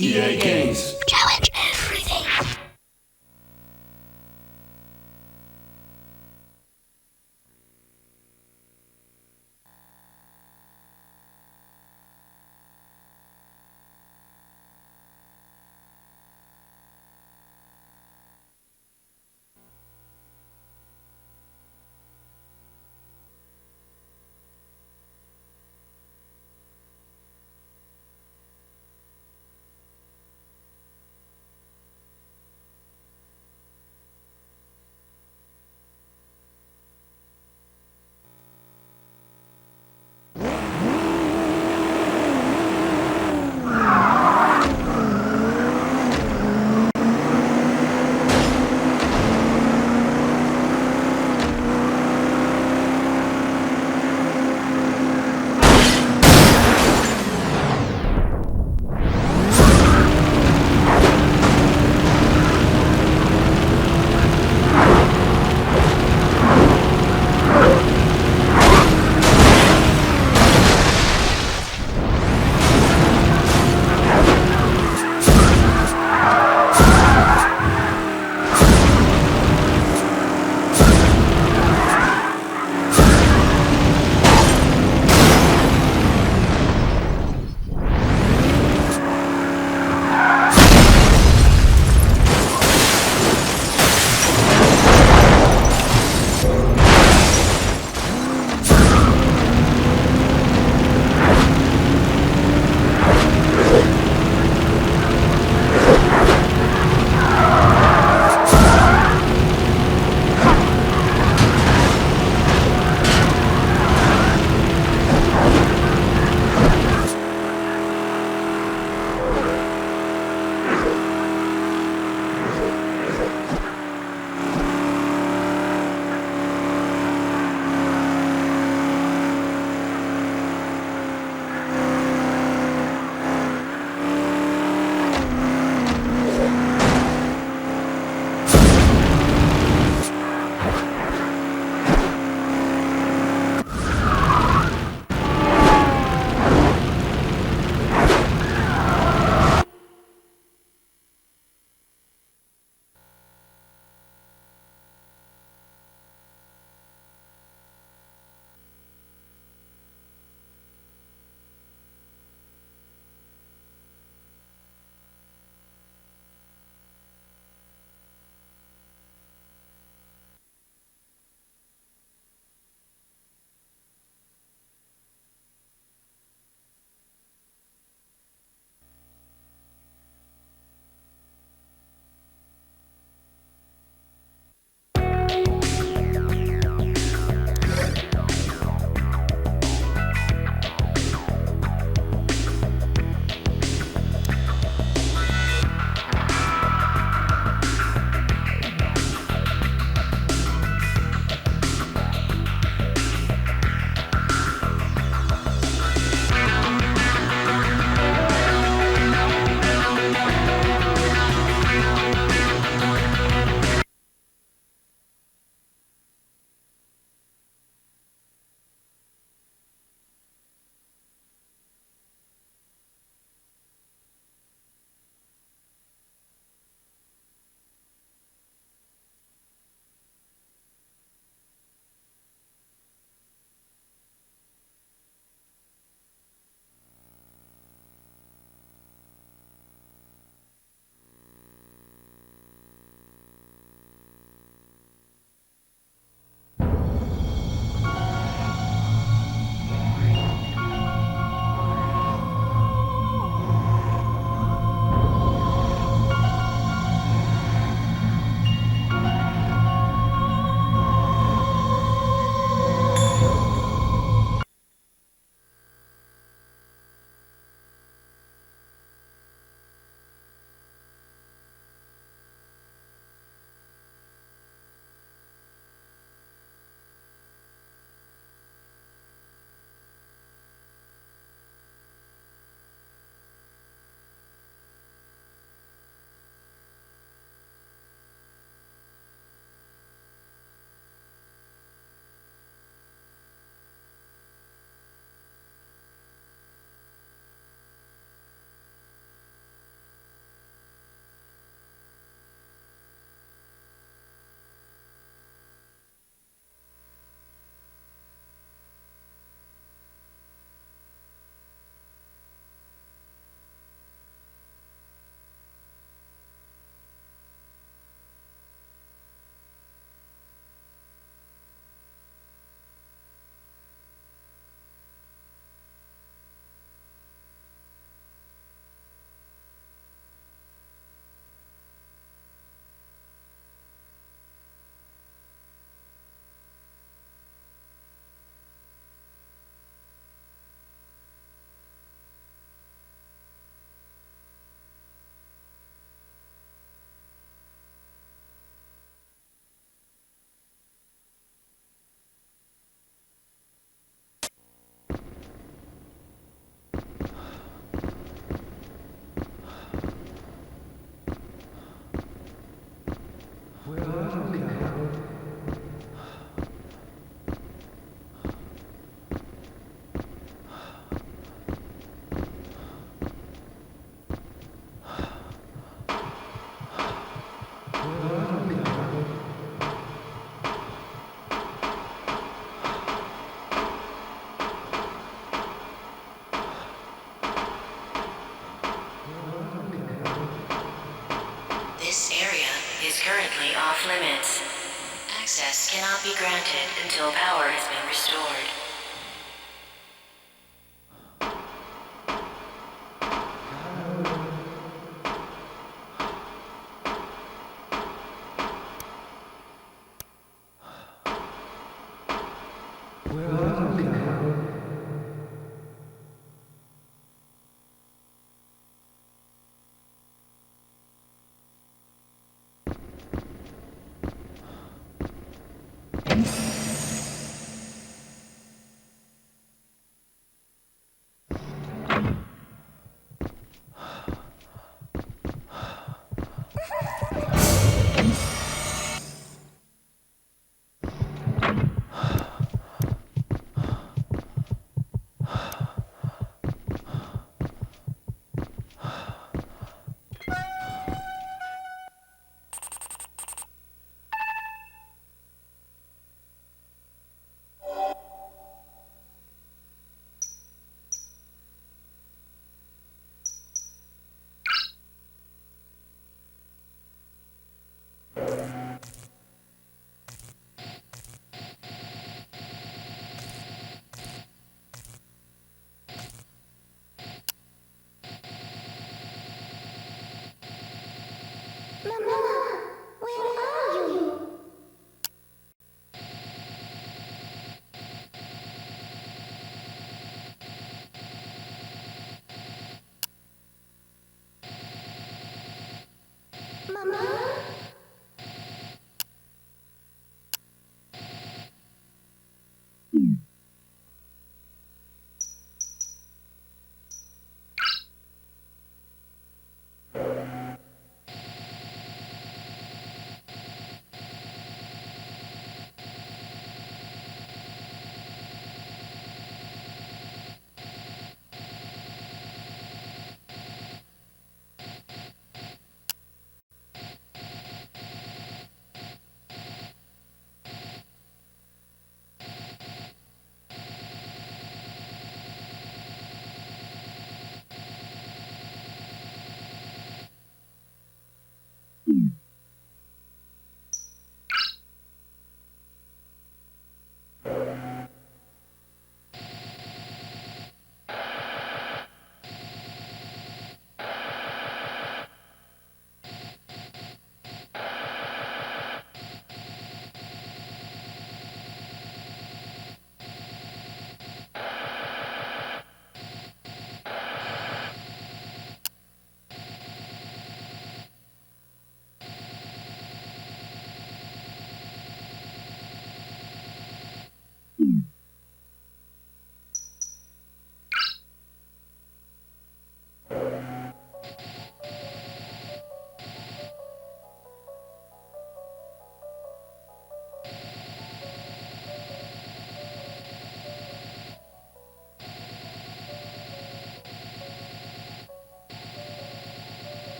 EA Games. Challenge everything. is currently off limits. Access cannot be granted until power has been restored.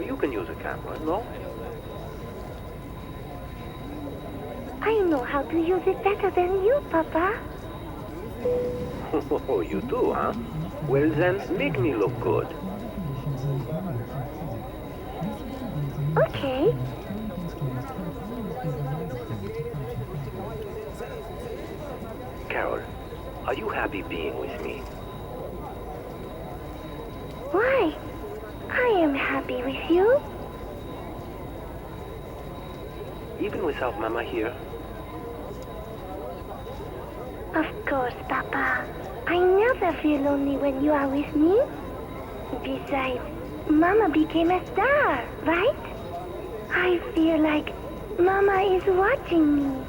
You can use a camera, no? I know how to use it better than you, Papa. Oh, you do, huh? Well then, make me look good. Okay. Carol, are you happy being with me? Why? I am happy with you. Even without Mama here? Of course, Papa. I never feel lonely when you are with me. Besides, Mama became a star, right? I feel like Mama is watching me.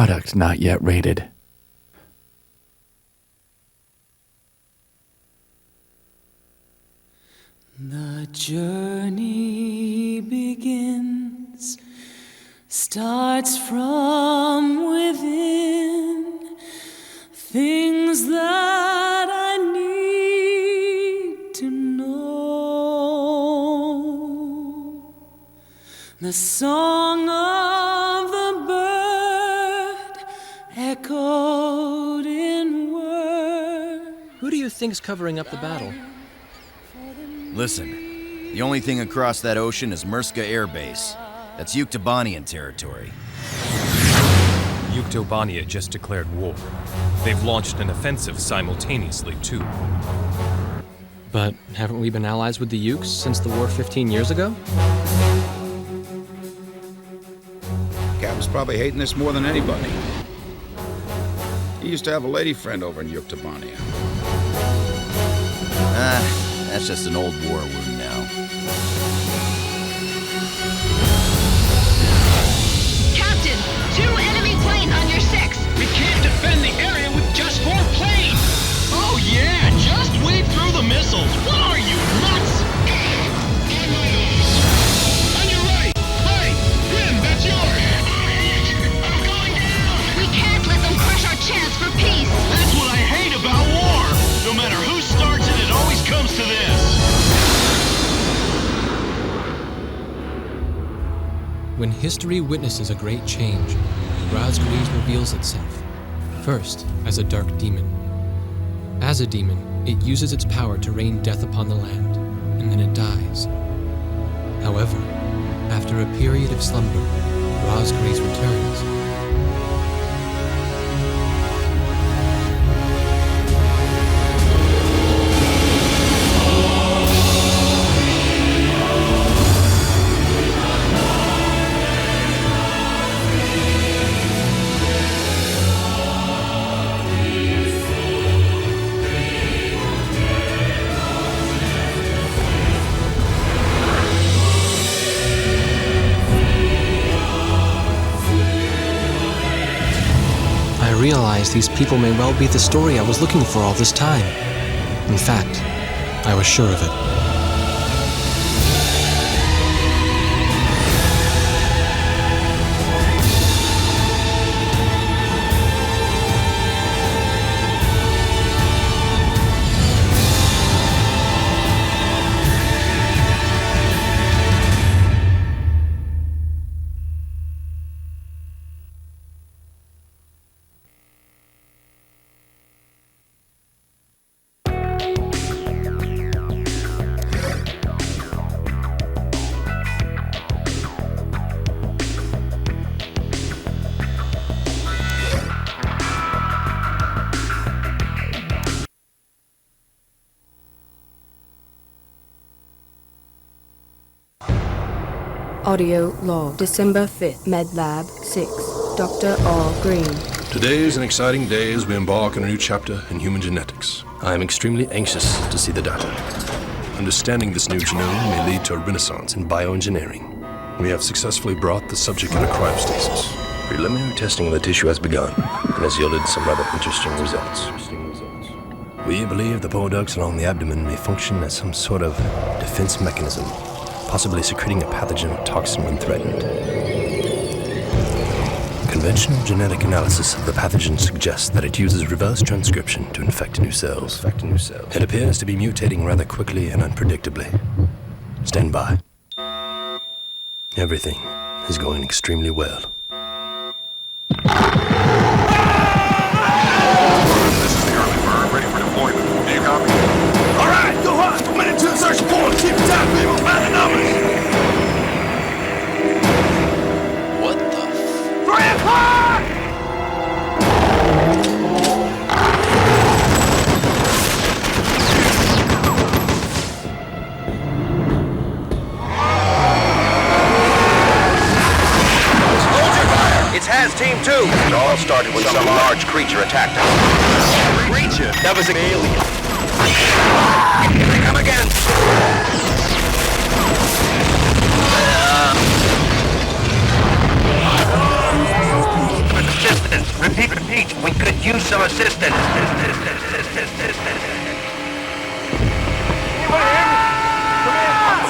Product not yet rated. The journey begins, starts from within, things that I need to know. The song of the bird echoed in words. Who do you think's covering up the battle? Listen, the only thing across that ocean is Murska Air Base. That's Yuktobanian territory. Yuktobania just declared war. They've launched an offensive simultaneously, too. But haven't we been allies with the Yuks since the war 15 years ago? Captain's probably hating this more than anybody. He used to have a lady friend over in Yuktobania. That's just an old war wound now. Captain, 2 enemy planes on your 6. We can't defend the area with just 4 planes! Oh yeah, just wade through the missiles! What are you, nuts? On your right! Hey, Grim, that's yours! I'm going down! We can't let them crush our chance for peace! That's what I hate about war! No matter who starts it, it always comes to this! When history witnesses a great change, Razgriz reveals itself, first as a dark demon. As a demon, it uses its power to rain death upon the land, and then it dies. However, after a period of slumber, Razgriz returns. I realized these people may well be the story I was looking for all this time. In fact, I was sure of it. Audio log, December 5th, MedLab 6, Dr. R. Green. Today is an exciting day as we embark on a new chapter in human genetics. I am extremely anxious to see the data. Understanding this new genome may lead to a renaissance in bioengineering. We have successfully brought the subject into cryostasis. Preliminary testing of the tissue has begun and has yielded some rather interesting results. We believe the bile ducts along the abdomen may function as some sort of defense mechanism, possibly secreting a pathogen or toxin when threatened. Conventional genetic analysis of the pathogen suggests that it uses reverse transcription to infect new cells. It appears to be mutating rather quickly and unpredictably. Stand by. Everything is going extremely well. This is the early bird, ready for deployment. Do you copy? All right, go hot. Went into the search point. Keep it tight, people. Find the numbers. What the 3 o'clock! It's Has Team 2. It all started when some large creature attacked us. Creature? That was an alien. Here they come again. Repeat, we could use some assistance.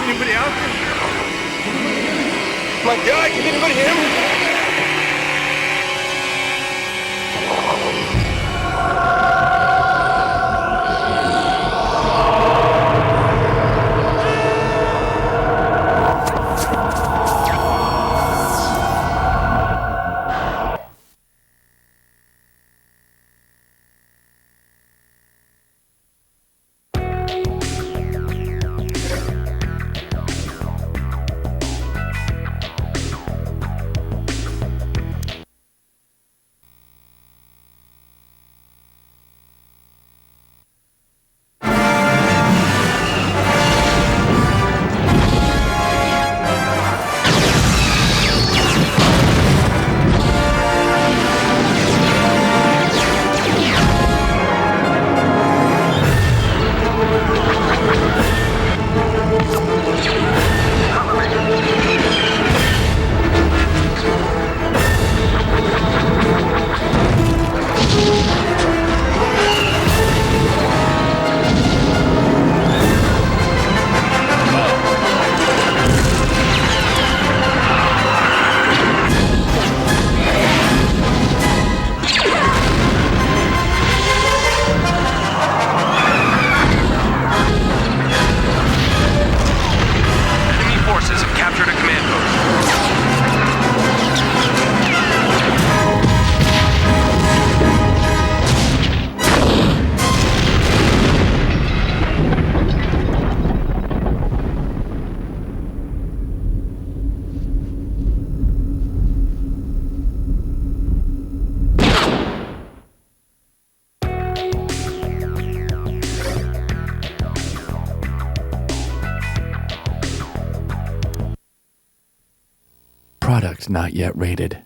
Anybody out there? My God, can anybody hear me? Product not yet rated.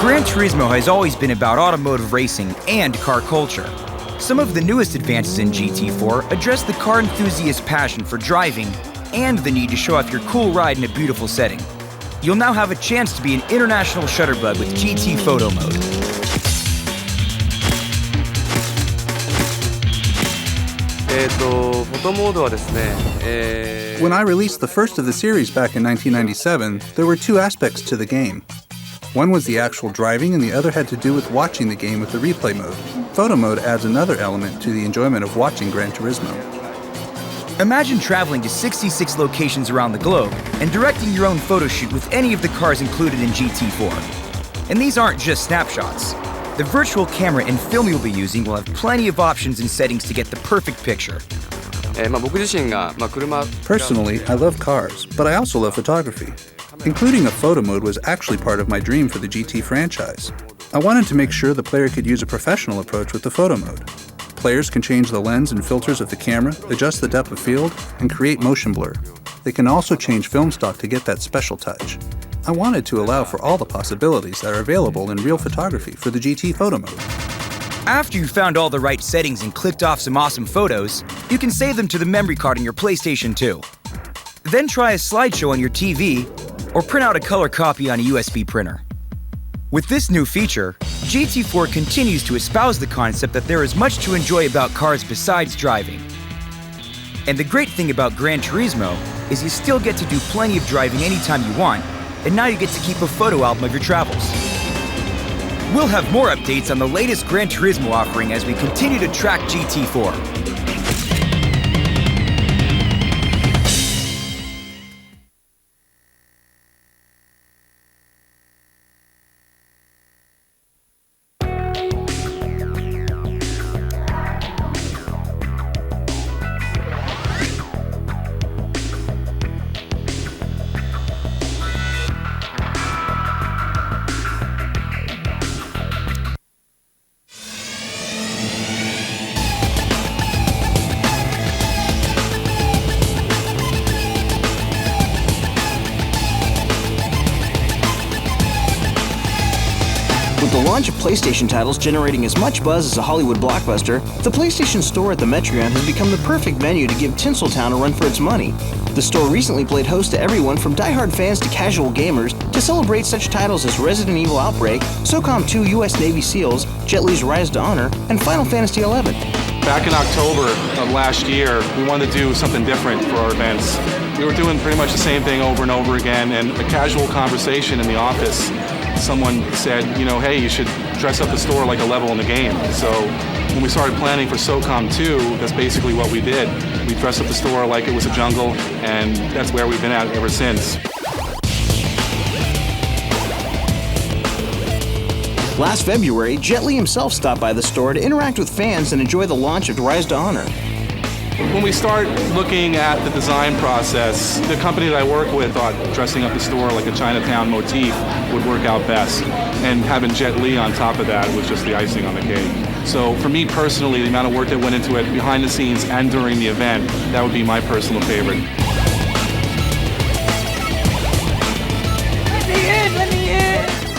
Gran Turismo has always been about automotive racing and car culture. Some of the newest advances in GT4 address the car enthusiast's passion for driving and the need to show off your cool ride in a beautiful setting. You'll now have a chance to be an international shutterbug with GT Photo Mode. When I released the first of the series back in 1997, there were two aspects to the game. One was the actual driving, and the other had to do with watching the game with the replay mode. Photo mode adds another element to the enjoyment of watching Gran Turismo. Imagine traveling to 66 locations around the globe and directing your own photo shoot with any of the cars included in GT4. And these aren't just snapshots. The virtual camera and film you'll be using will have plenty of options and settings to get the perfect picture. Personally, I love cars, but I also love photography. Including a photo mode was actually part of my dream for the GT franchise. I wanted to make sure the player could use a professional approach with the photo mode. Players can change the lens and filters of the camera, adjust the depth of field, and create motion blur. They can also change film stock to get that special touch. I wanted to allow for all the possibilities that are available in real photography for the GT photo mode. After you've found all the right settings and clicked off some awesome photos, you can save them to the memory card on your PlayStation 2. Then try a slideshow on your TV, or print out a color copy on a USB printer. With this new feature, GT4 continues to espouse the concept that there is much to enjoy about cars besides driving. And the great thing about Gran Turismo is you still get to do plenty of driving anytime you want, and now you get to keep a photo album of your travels. We'll have more updates on the latest Gran Turismo offering as we continue to track GT4. launch of PlayStation titles generating as much buzz as a Hollywood blockbuster, the PlayStation Store at the Metreon has become the perfect venue to give Tinseltown a run for its money. The store recently played host to everyone from die-hard fans to casual gamers to celebrate such titles as Resident Evil Outbreak, SOCOM 2 U.S. Navy SEALs, Jet Li's Rise to Honor, and Final Fantasy XI. Back in October of last year, we wanted to do something different for our events. We were doing pretty much the same thing over and over again, and a casual conversation in the office, someone said, hey, you should dress up the store like a level in the game. So when we started planning for SOCOM 2, that's basically what we did. We dressed up the store like it was a jungle, and that's where we've been at ever since. Last February, Jet Li himself stopped by the store to interact with fans and enjoy the launch of Rise to Honor. When we start looking at the design process, the company that I work with thought dressing up the store like a Chinatown motif would work out best. And having Jet Li on top of that was just the icing on the cake. So for me personally, the amount of work that went into it behind the scenes and during the event, that would be my personal favorite. Let me in!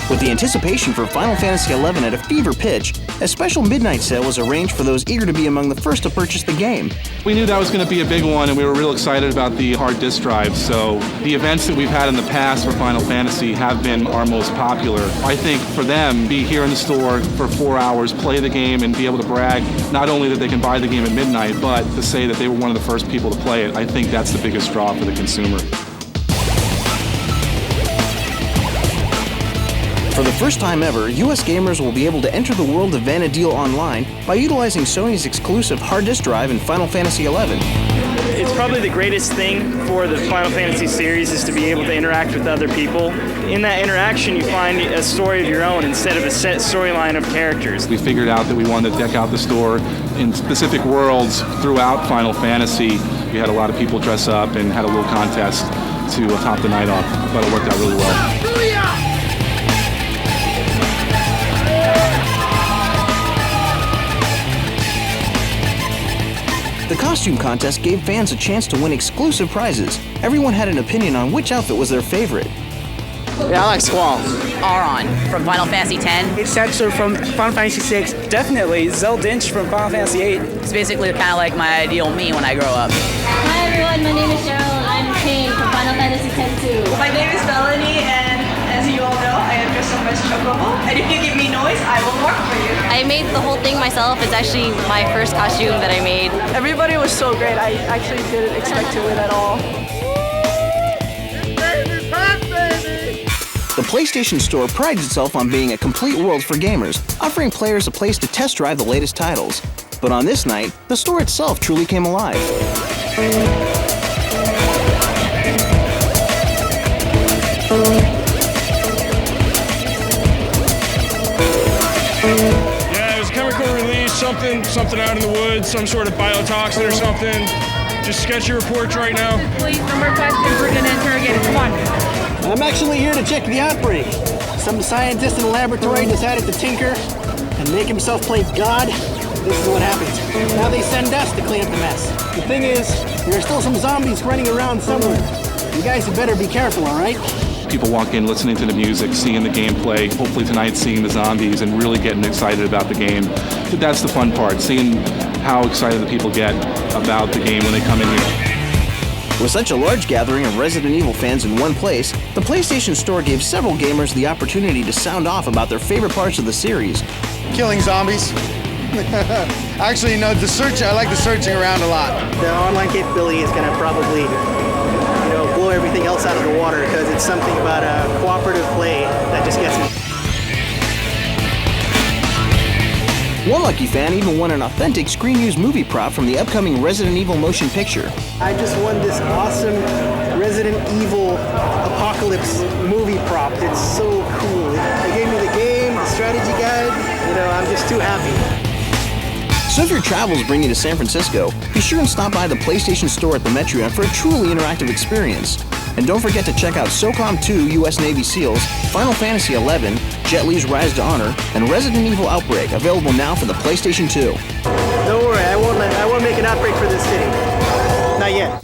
With the anticipation for Final Fantasy XI at a fever pitch, a special midnight sale was arranged for those eager to be among the first to purchase the game. We knew that was going to be a big one, and we were real excited about the hard disk drive. So the events that we've had in the past for Final Fantasy have been our most popular. I think for them, be here in the store for 4 hours, play the game, and be able to brag not only that they can buy the game at midnight, but to say that they were one of the first people to play it. I think that's the biggest draw for the consumer. For the first time ever, US gamers will be able to enter the world of Vana'diel online by utilizing Sony's exclusive hard disk drive in Final Fantasy XI. It's probably the greatest thing for the Final Fantasy series is to be able to interact with other people. In that interaction, you find a story of your own instead of a set storyline of characters. We figured out that we wanted to deck out the store in specific worlds throughout Final Fantasy. We had a lot of people dress up and had a little contest to top the night off, but it worked out really well. The costume contest gave fans a chance to win exclusive prizes. Everyone had an opinion on which outfit was their favorite. Yeah, I like Squall. Aron from Final Fantasy X. It's Astro from Final Fantasy VI. Definitely Zeldinch from Final Fantasy VIII. It's basically kind of like my ideal me when I grow up. Hi everyone, my name is Cheryl and I'm Kane from Final Fantasy X too. My name is Melanie and as you all know, I am dressed up as Chocobo. And if you give me noise, I will work for you. I made the whole thing myself. It's actually my first costume that I made. Everybody was so great. I actually didn't expect to win at all. The PlayStation Store prides itself on being a complete world for gamers, offering players a place to test drive the latest titles. But on this night, the store itself truly came alive. Yeah, it was a chemical release, something out in the woods, some sort of biotoxin or something. Just sketch your reports right now. Please, no more questions. We're going to interrogate it. Come on. I'm actually here to check the outbreak. Some scientist in the laboratory decided to tinker and make himself play God. This is what happens. Now they send us to clean up the mess. The thing is, there are still some zombies running around somewhere. You guys had better be careful, all right? People walk in listening to the music, seeing the gameplay, hopefully tonight seeing the zombies and really getting excited about the game. That's the fun part, seeing how excited the people get about the game when they come in here. With such a large gathering of Resident Evil fans in one place, the PlayStation Store gave several gamers the opportunity to sound off about their favorite parts of the series. Killing zombies. Actually, no, I like the searching around a lot. The online capability is going to probably blow everything else out of the water because it's something about cooperative play that just gets me. One lucky fan even won an authentic Screen Use movie prop from the upcoming Resident Evil motion picture. I just won this awesome Resident Evil Apocalypse movie prop. It's so cool. They gave me the game, the strategy guide. I'm just too happy. So if your travels bring you to San Francisco, be sure and stop by the PlayStation Store at the Metreon for a truly interactive experience. And don't forget to check out SOCOM 2 U.S. Navy SEALs, Final Fantasy XI, Jet Li's Rise to Honor, and Resident Evil Outbreak, available now for the PlayStation 2. Don't worry, I won't make an outbreak for this city. Not yet.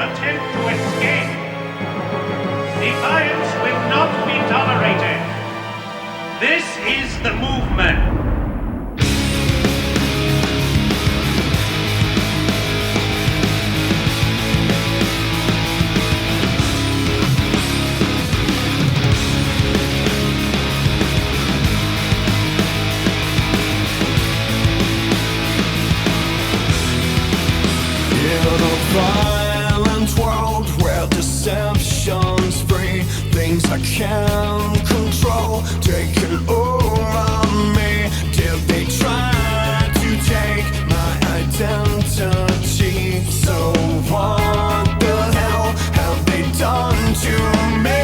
attempt to escape. Defiance will not be tolerated. This is the movement. Violent world where deception's free, things I can't control taking over me. Did they try to take my identity? So what the hell have they done to me?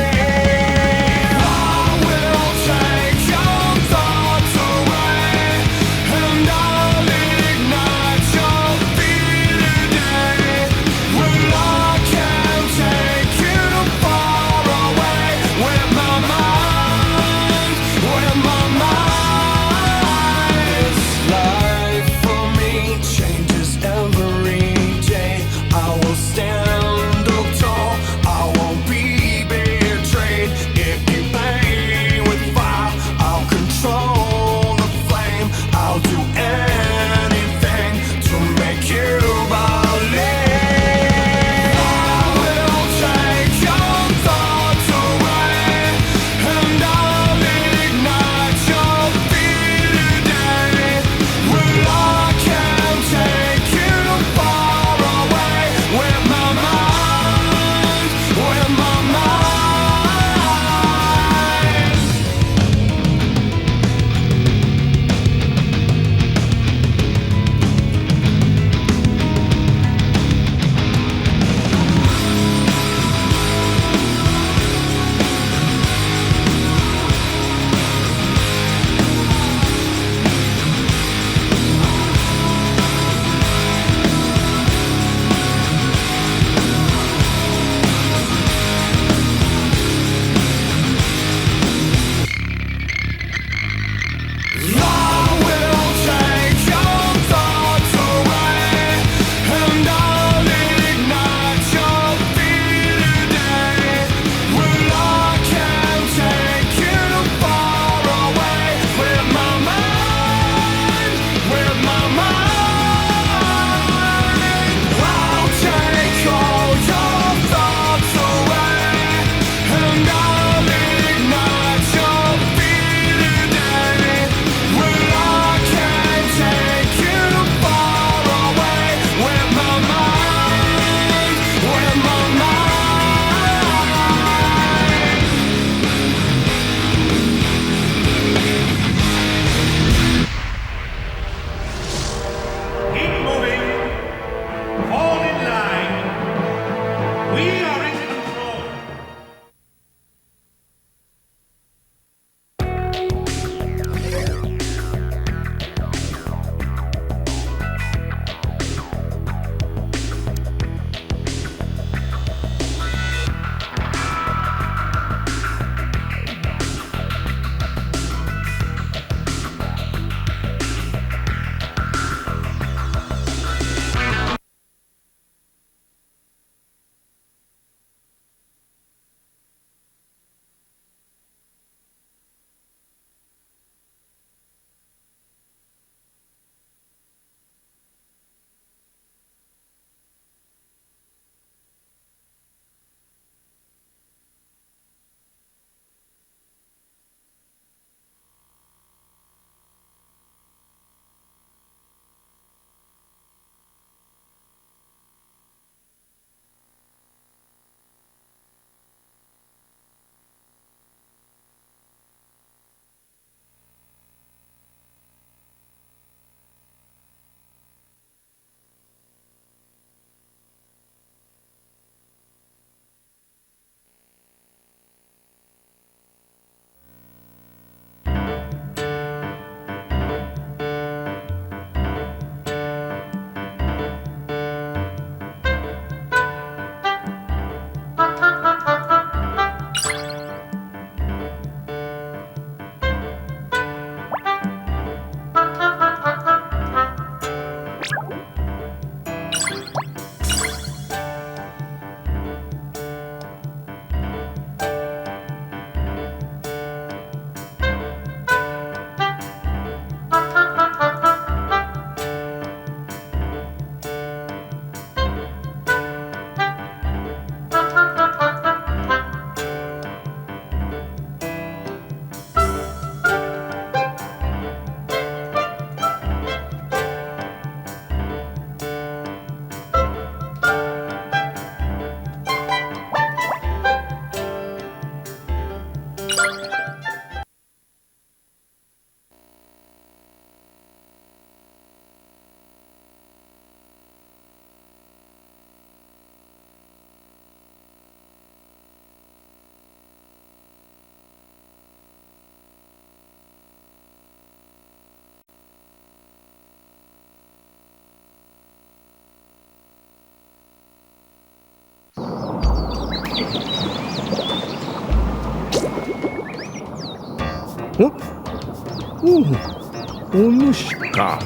お主か。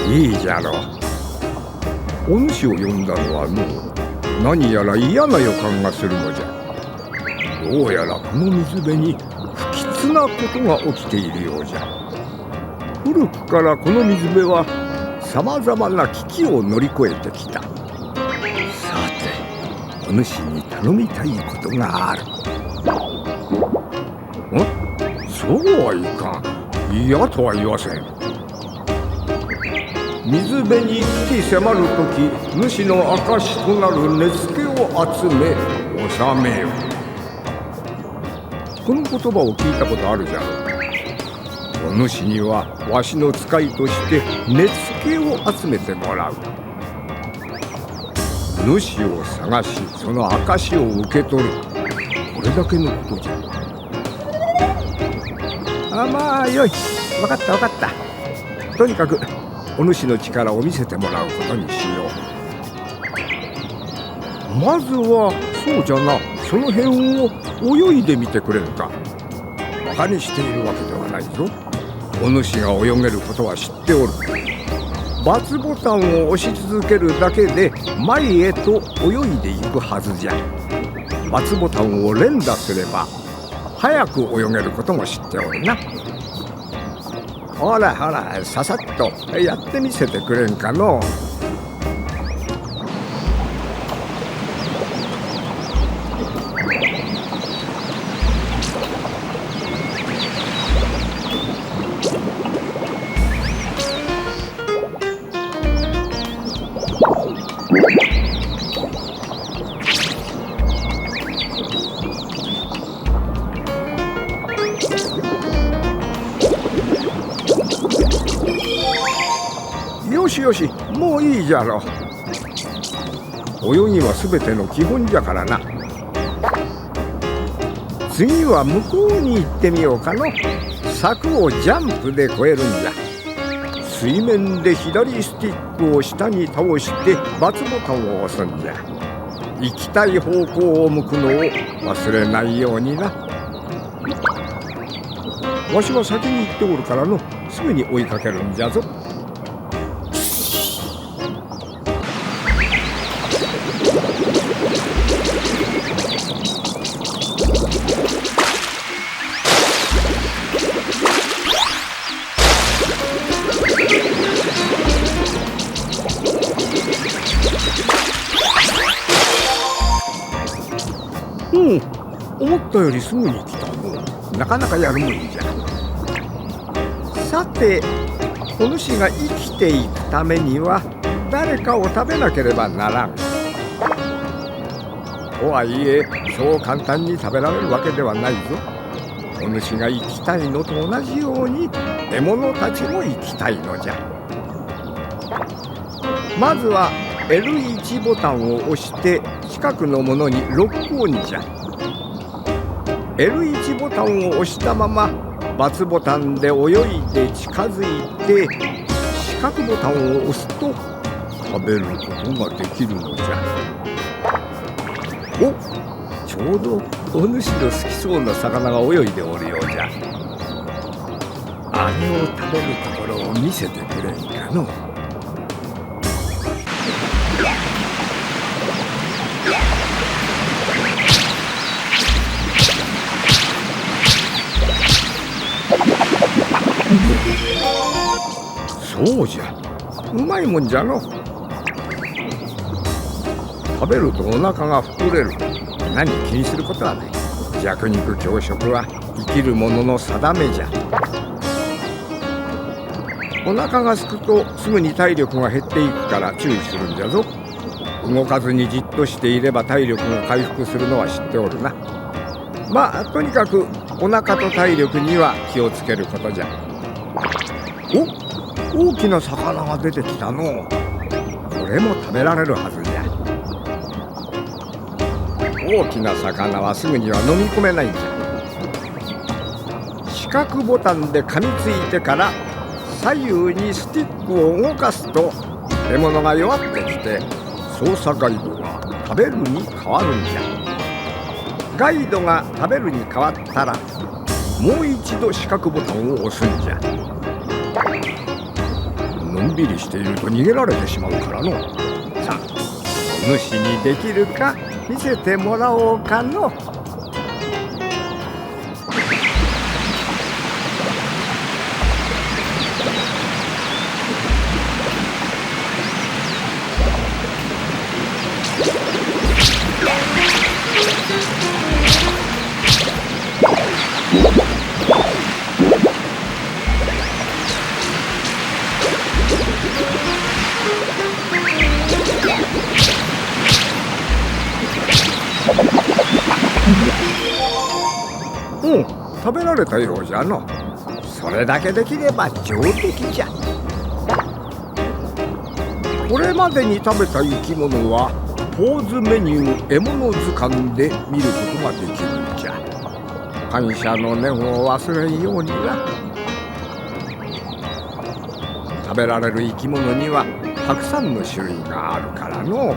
いいじゃろ。お主を呼んだのはのう、何やら嫌な予感がするのじゃ。どうやらこの水辺に不吉なことが起きているようじゃ。古くからこの水辺はさまざまな危機を乗り越えてきた。さて、お主に頼みたいことがある。そうはいかん。嫌とは言わせん。水辺に危機迫るとき、主の証となる根付を集め収めよ。この言葉を聞いたことあるじゃろう。お主にはわしの使いとして根付を集めてもらう。主を探し、その証を受け取る。これだけのことじゃ。まあよい。分かった分かった。とにかくお主の力を見せてもらうことにしよう。まずはそうじゃな、その辺を泳いでみてくれんか。バカにしているわけではないぞ。お主が泳げることは知っておる。×ボタンを押し続けるだけで前へと泳いでいくはずじゃ。×ボタンを連打すれば早く泳げることも知っておるな。ほらほら、ささっとやってみせてくれんかの。よし、もういいじゃろ。泳ぎは全ての基本じゃからな。次は向こうに行ってみようかの。柵をジャンプで越えるんじゃ。水面で左スティックを下に倒して×ボタンを押すんじゃ。行きたい方向を向くのを忘れないようにな。わしは先に行っておるからの、すぐに追いかけるんじゃぞ。思ったよりすぐに来たの。なかなかやるもんじゃ。さて、お主が生きていくためには誰かを食べなければならん。とはいえ、そう簡単に食べられるわけではないぞ。お主が生きたいのと同じように獲物たちも生きたいのじゃ。まずは L1 ボタンを押して近くのものにロックオンじゃ。L1 ボタンを押したまま×ボタンで泳いで近づいて四角ボタンを押すと食べることができるのじゃ。お、ちょうどお主の好きそうな魚が泳いでおるようじゃ。あれを食べるところを見せてくれんかの。そうじゃ、うまいもんじゃの。食べるとお腹が膨れる。何気にすることはない。弱肉強食は生きる者の定めじゃ。お腹がすくとすぐに体力が減っていくから注意するんじゃぞ。動かずにじっとしていれば体力が回復するのは知っておるな。まあとにかくお腹と体力には気をつけることじゃ。お、大きな魚が出てきたの。これも食べられるはずじゃ。大きな魚はすぐには飲み込めないんじゃ。四角ボタンで噛みついてから左右にスティックを動かすと獲物が弱ってきて操作ガイドが食べるに変わるんじゃ。ガイドが食べるに変わったらもう一度四角ボタンを押すんじゃ。のんびりしていると逃げられてしまうからの。さあ、主にできるか見せてもらおうかの。食べられたようじゃの。それだけできれば上出来じゃ。これまでに食べた生き物はポーズメニュー獲物図鑑で見ることができるんじゃ。感謝の念を忘れんようにな。食べられる生き物にはたくさんの種類があるからの。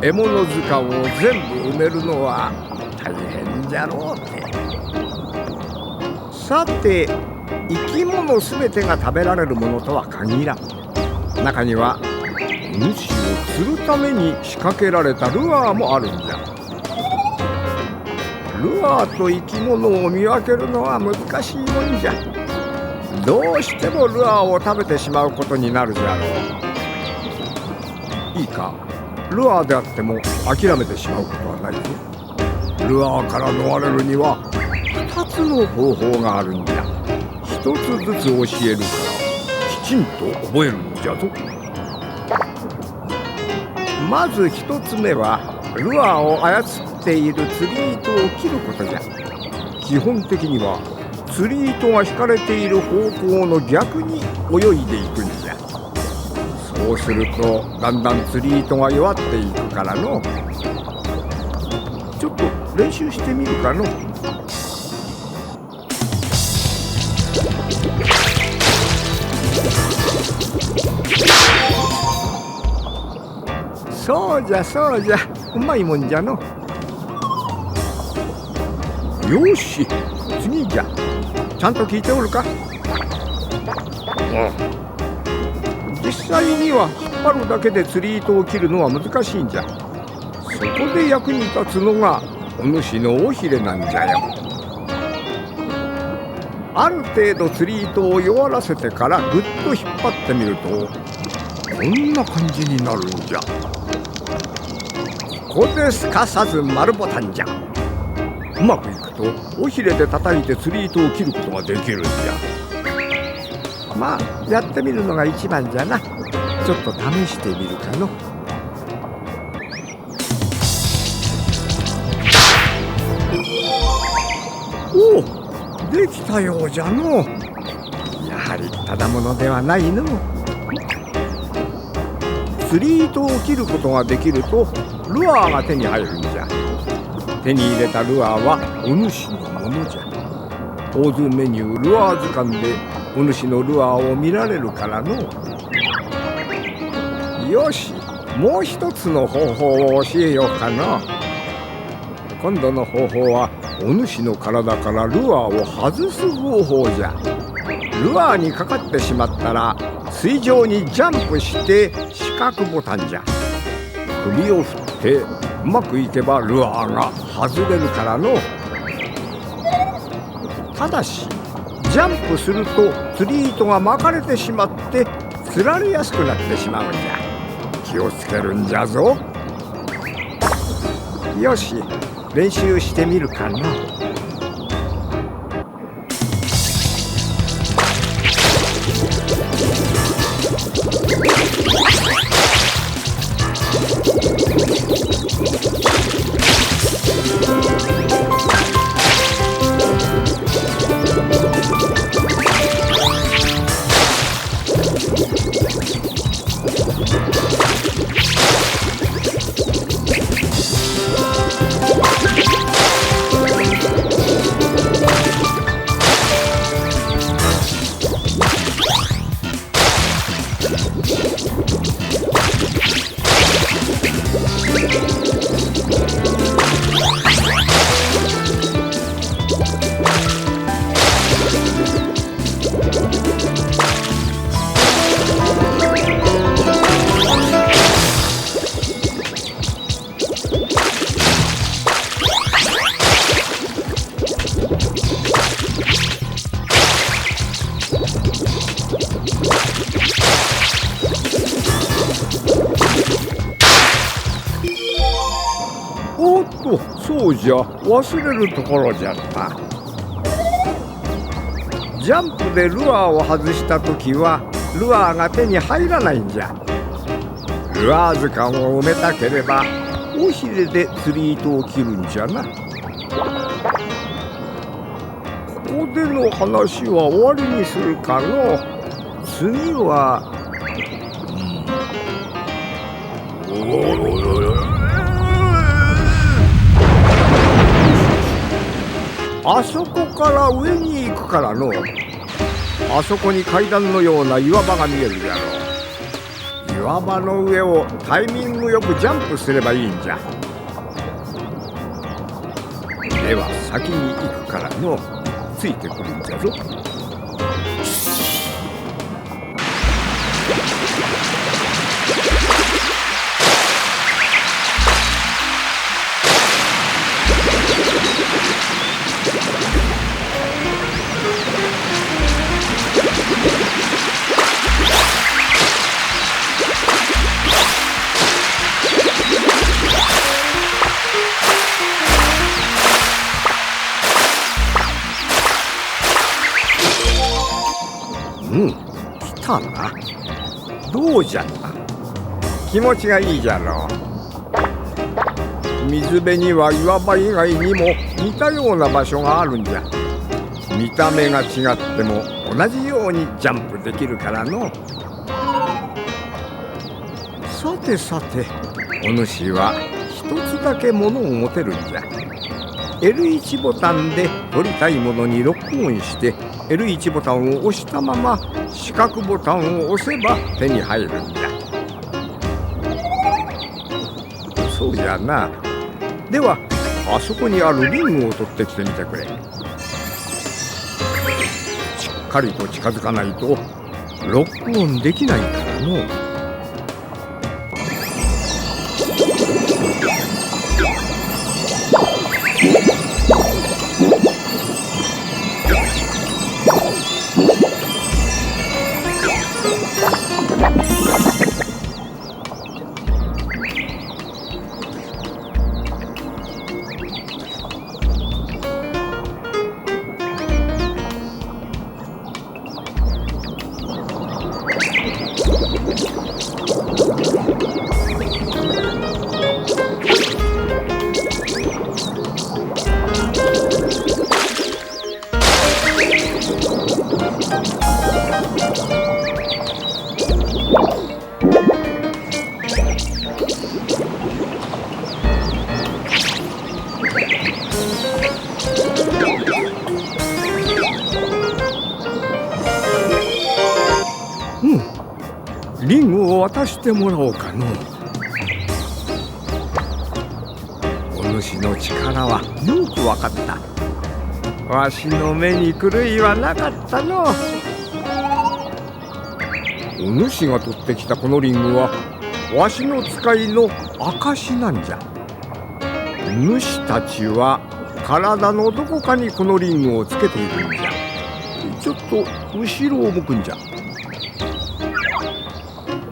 獲物図鑑を全部埋めるのは大変じゃろうて。さて、生き物すべてが食べられるものとは限らん。中には主を釣るために仕掛けられたルアーもあるんじゃ。ルアーと生き物を見分けるのは難しいもんじゃ。どうしてもルアーを食べてしまうことになるじゃろう。いいか、ルアーであっても諦めてしまうことはないぞ。ルアーから逃れるには2つの方法があるんじゃ。1つずつ教えるからきちんと覚えるのじゃぞ。まず1つ目はルアーを操っている釣り糸を切ることじゃ。基本的には釣り糸が引かれている方向の逆に泳いでいくんじゃ。そうするとだんだん釣り糸が弱っていくからの。ちょっと練習してみるかの。そうじゃそうじゃ、うまいもんじゃの。よし、次じゃ。ちゃんと聞いておるか。実際には引っ張るだけで釣り糸を切るのは難しいんじゃ。そこで役に立つのがお主の尾ひれなんじゃよ。ある程度釣り糸を弱らせてからぐっと引っ張ってみるとこんな感じになるんじゃ。ここですかさず丸ボタンじゃ。うまくいくと尾ひれで叩いて釣り糸を切ることができるんじゃ。まあやってみるのが一番じゃな。ちょっと試してみるかの。おお、できたようじゃの。やはりただものではないの。釣り糸を切ることができるとルアーが手に入るんじゃ。手に入れたルアーはお主のものじゃ。ポーズメニュールアー図鑑でお主のルアーを見られるからの。よし、もう一つの方法を教えようかな。今度の方法はお主の体からルアーを外す方法じゃ。ルアーにかかってしまったら水上にジャンプして四角ボタンじゃ。首を振ってうまくいけばルアーが外れるからの。ただしジャンプすると釣り糸が巻かれてしまって釣られやすくなってしまうんじゃ。気をつけるんじゃぞ。よし、練習してみるかな。おっと、そうじゃ、忘れるところじゃった。ジャンプでルアーを外したときはルアーが手に入らないんじゃ。ルアー図鑑を埋めたければ尾ひれで釣り糸を切るんじゃな。ここでの話は終わりにするかの。次はあそこから上に行くからの。あそこに階段のような岩場が見えるやろ。岩場の上をタイミングよくジャンプすればいいんじゃ。では先に行くからの。ついてくるんじゃぞ。来たな。どうじゃった。気持ちがいいじゃろう。水辺には岩場以外にも似たような場所があるんじゃ。見た目が違っても同じようにジャンプできるからの。さてさて、お主は一つだけ物を持てるんじゃ。L1 ボタンで取りたいものにロックオンしてL1 ボタンを押したまま四角ボタンを押せば手に入るんじゃ。そうじゃな。ではあそこにあるリングを取ってきてみてくれ。しっかりと近づかないとロックオンできないからの。リングを渡してもらおうかの。お主の力はよく分かった。わしの目に狂いはなかったの。お主が取ってきたこのリングはわしの使いの証なんじゃ。主たちは体のどこかにこのリングをつけているんじゃ。ちょっと後ろを向くんじゃ。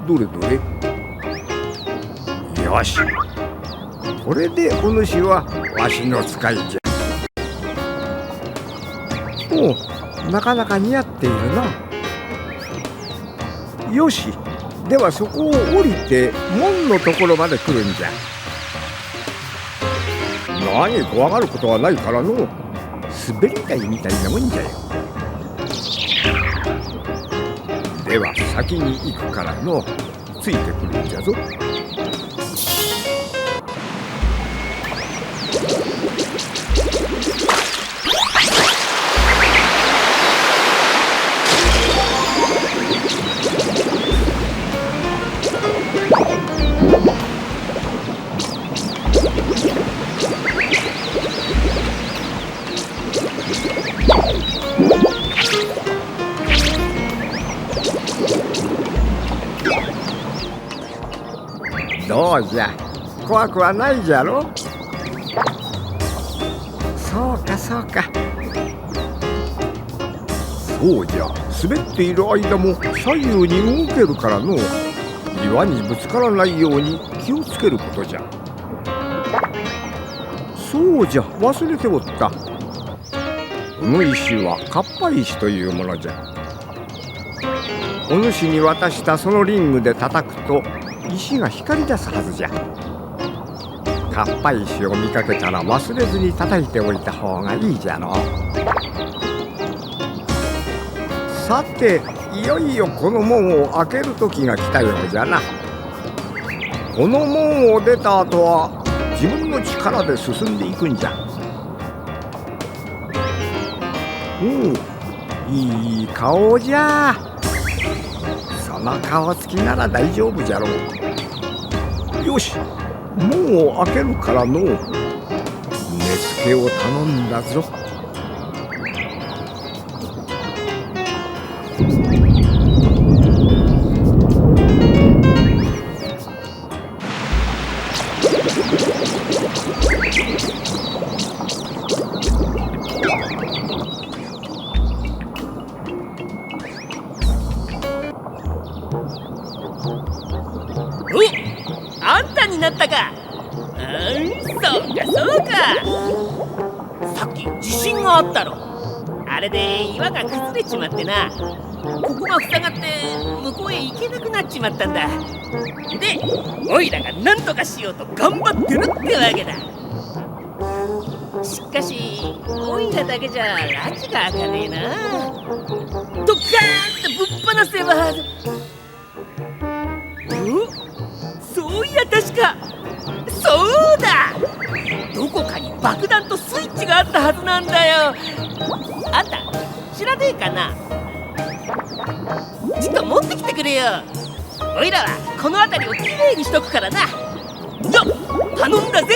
どれどれ。よし、これでお主はわしの使いじゃ。おう、なかなか似合っているな。よし、ではそこを降りて門のところまで来るんじゃ。何、怖がることはないからの。滑り台みたいなもんじゃよ。では先に行くからの。ついてくるんじゃぞ。どうじゃ、怖くはないじゃろ。そうかそうか。そうじゃ、滑っている間も左右に動けるからの。岩にぶつからないように気をつけることじゃ。そうじゃ、忘れておった。この石はカッパ石というものじゃ。お主に渡したそのリングで叩くと石が光り出すはずじゃ。カッパ石を見かけたら忘れずに叩いておいた方がいいじゃの。さて、いよいよこの門を開ける時が来たようじゃな。この門を出た後は自分の力で進んでいくんじゃ。おお、いい顔じゃ。その顔つきなら大丈夫じゃろう。よし、門を開けるからの目付けを頼んだぞ。あんたになったか。そうかそうか。さっき地震があったろ。あれで岩が崩れちまってな。ここが塞がって向こうへ行けなくなっちまったんだ。で、オイラが何とかしようと頑張ってるってわけだ。しかしオイラだけじゃ拉致が開かねえな。ドッカーンとぶっ放せば。そういや確かそうだ、どこかに爆弾とスイッチがあったはずなんだよ。あんた知らねえかな。ちょっと持ってきてくれよ。おいらはこの辺りをきれいにしとくからな。じゃ頼んだぜ。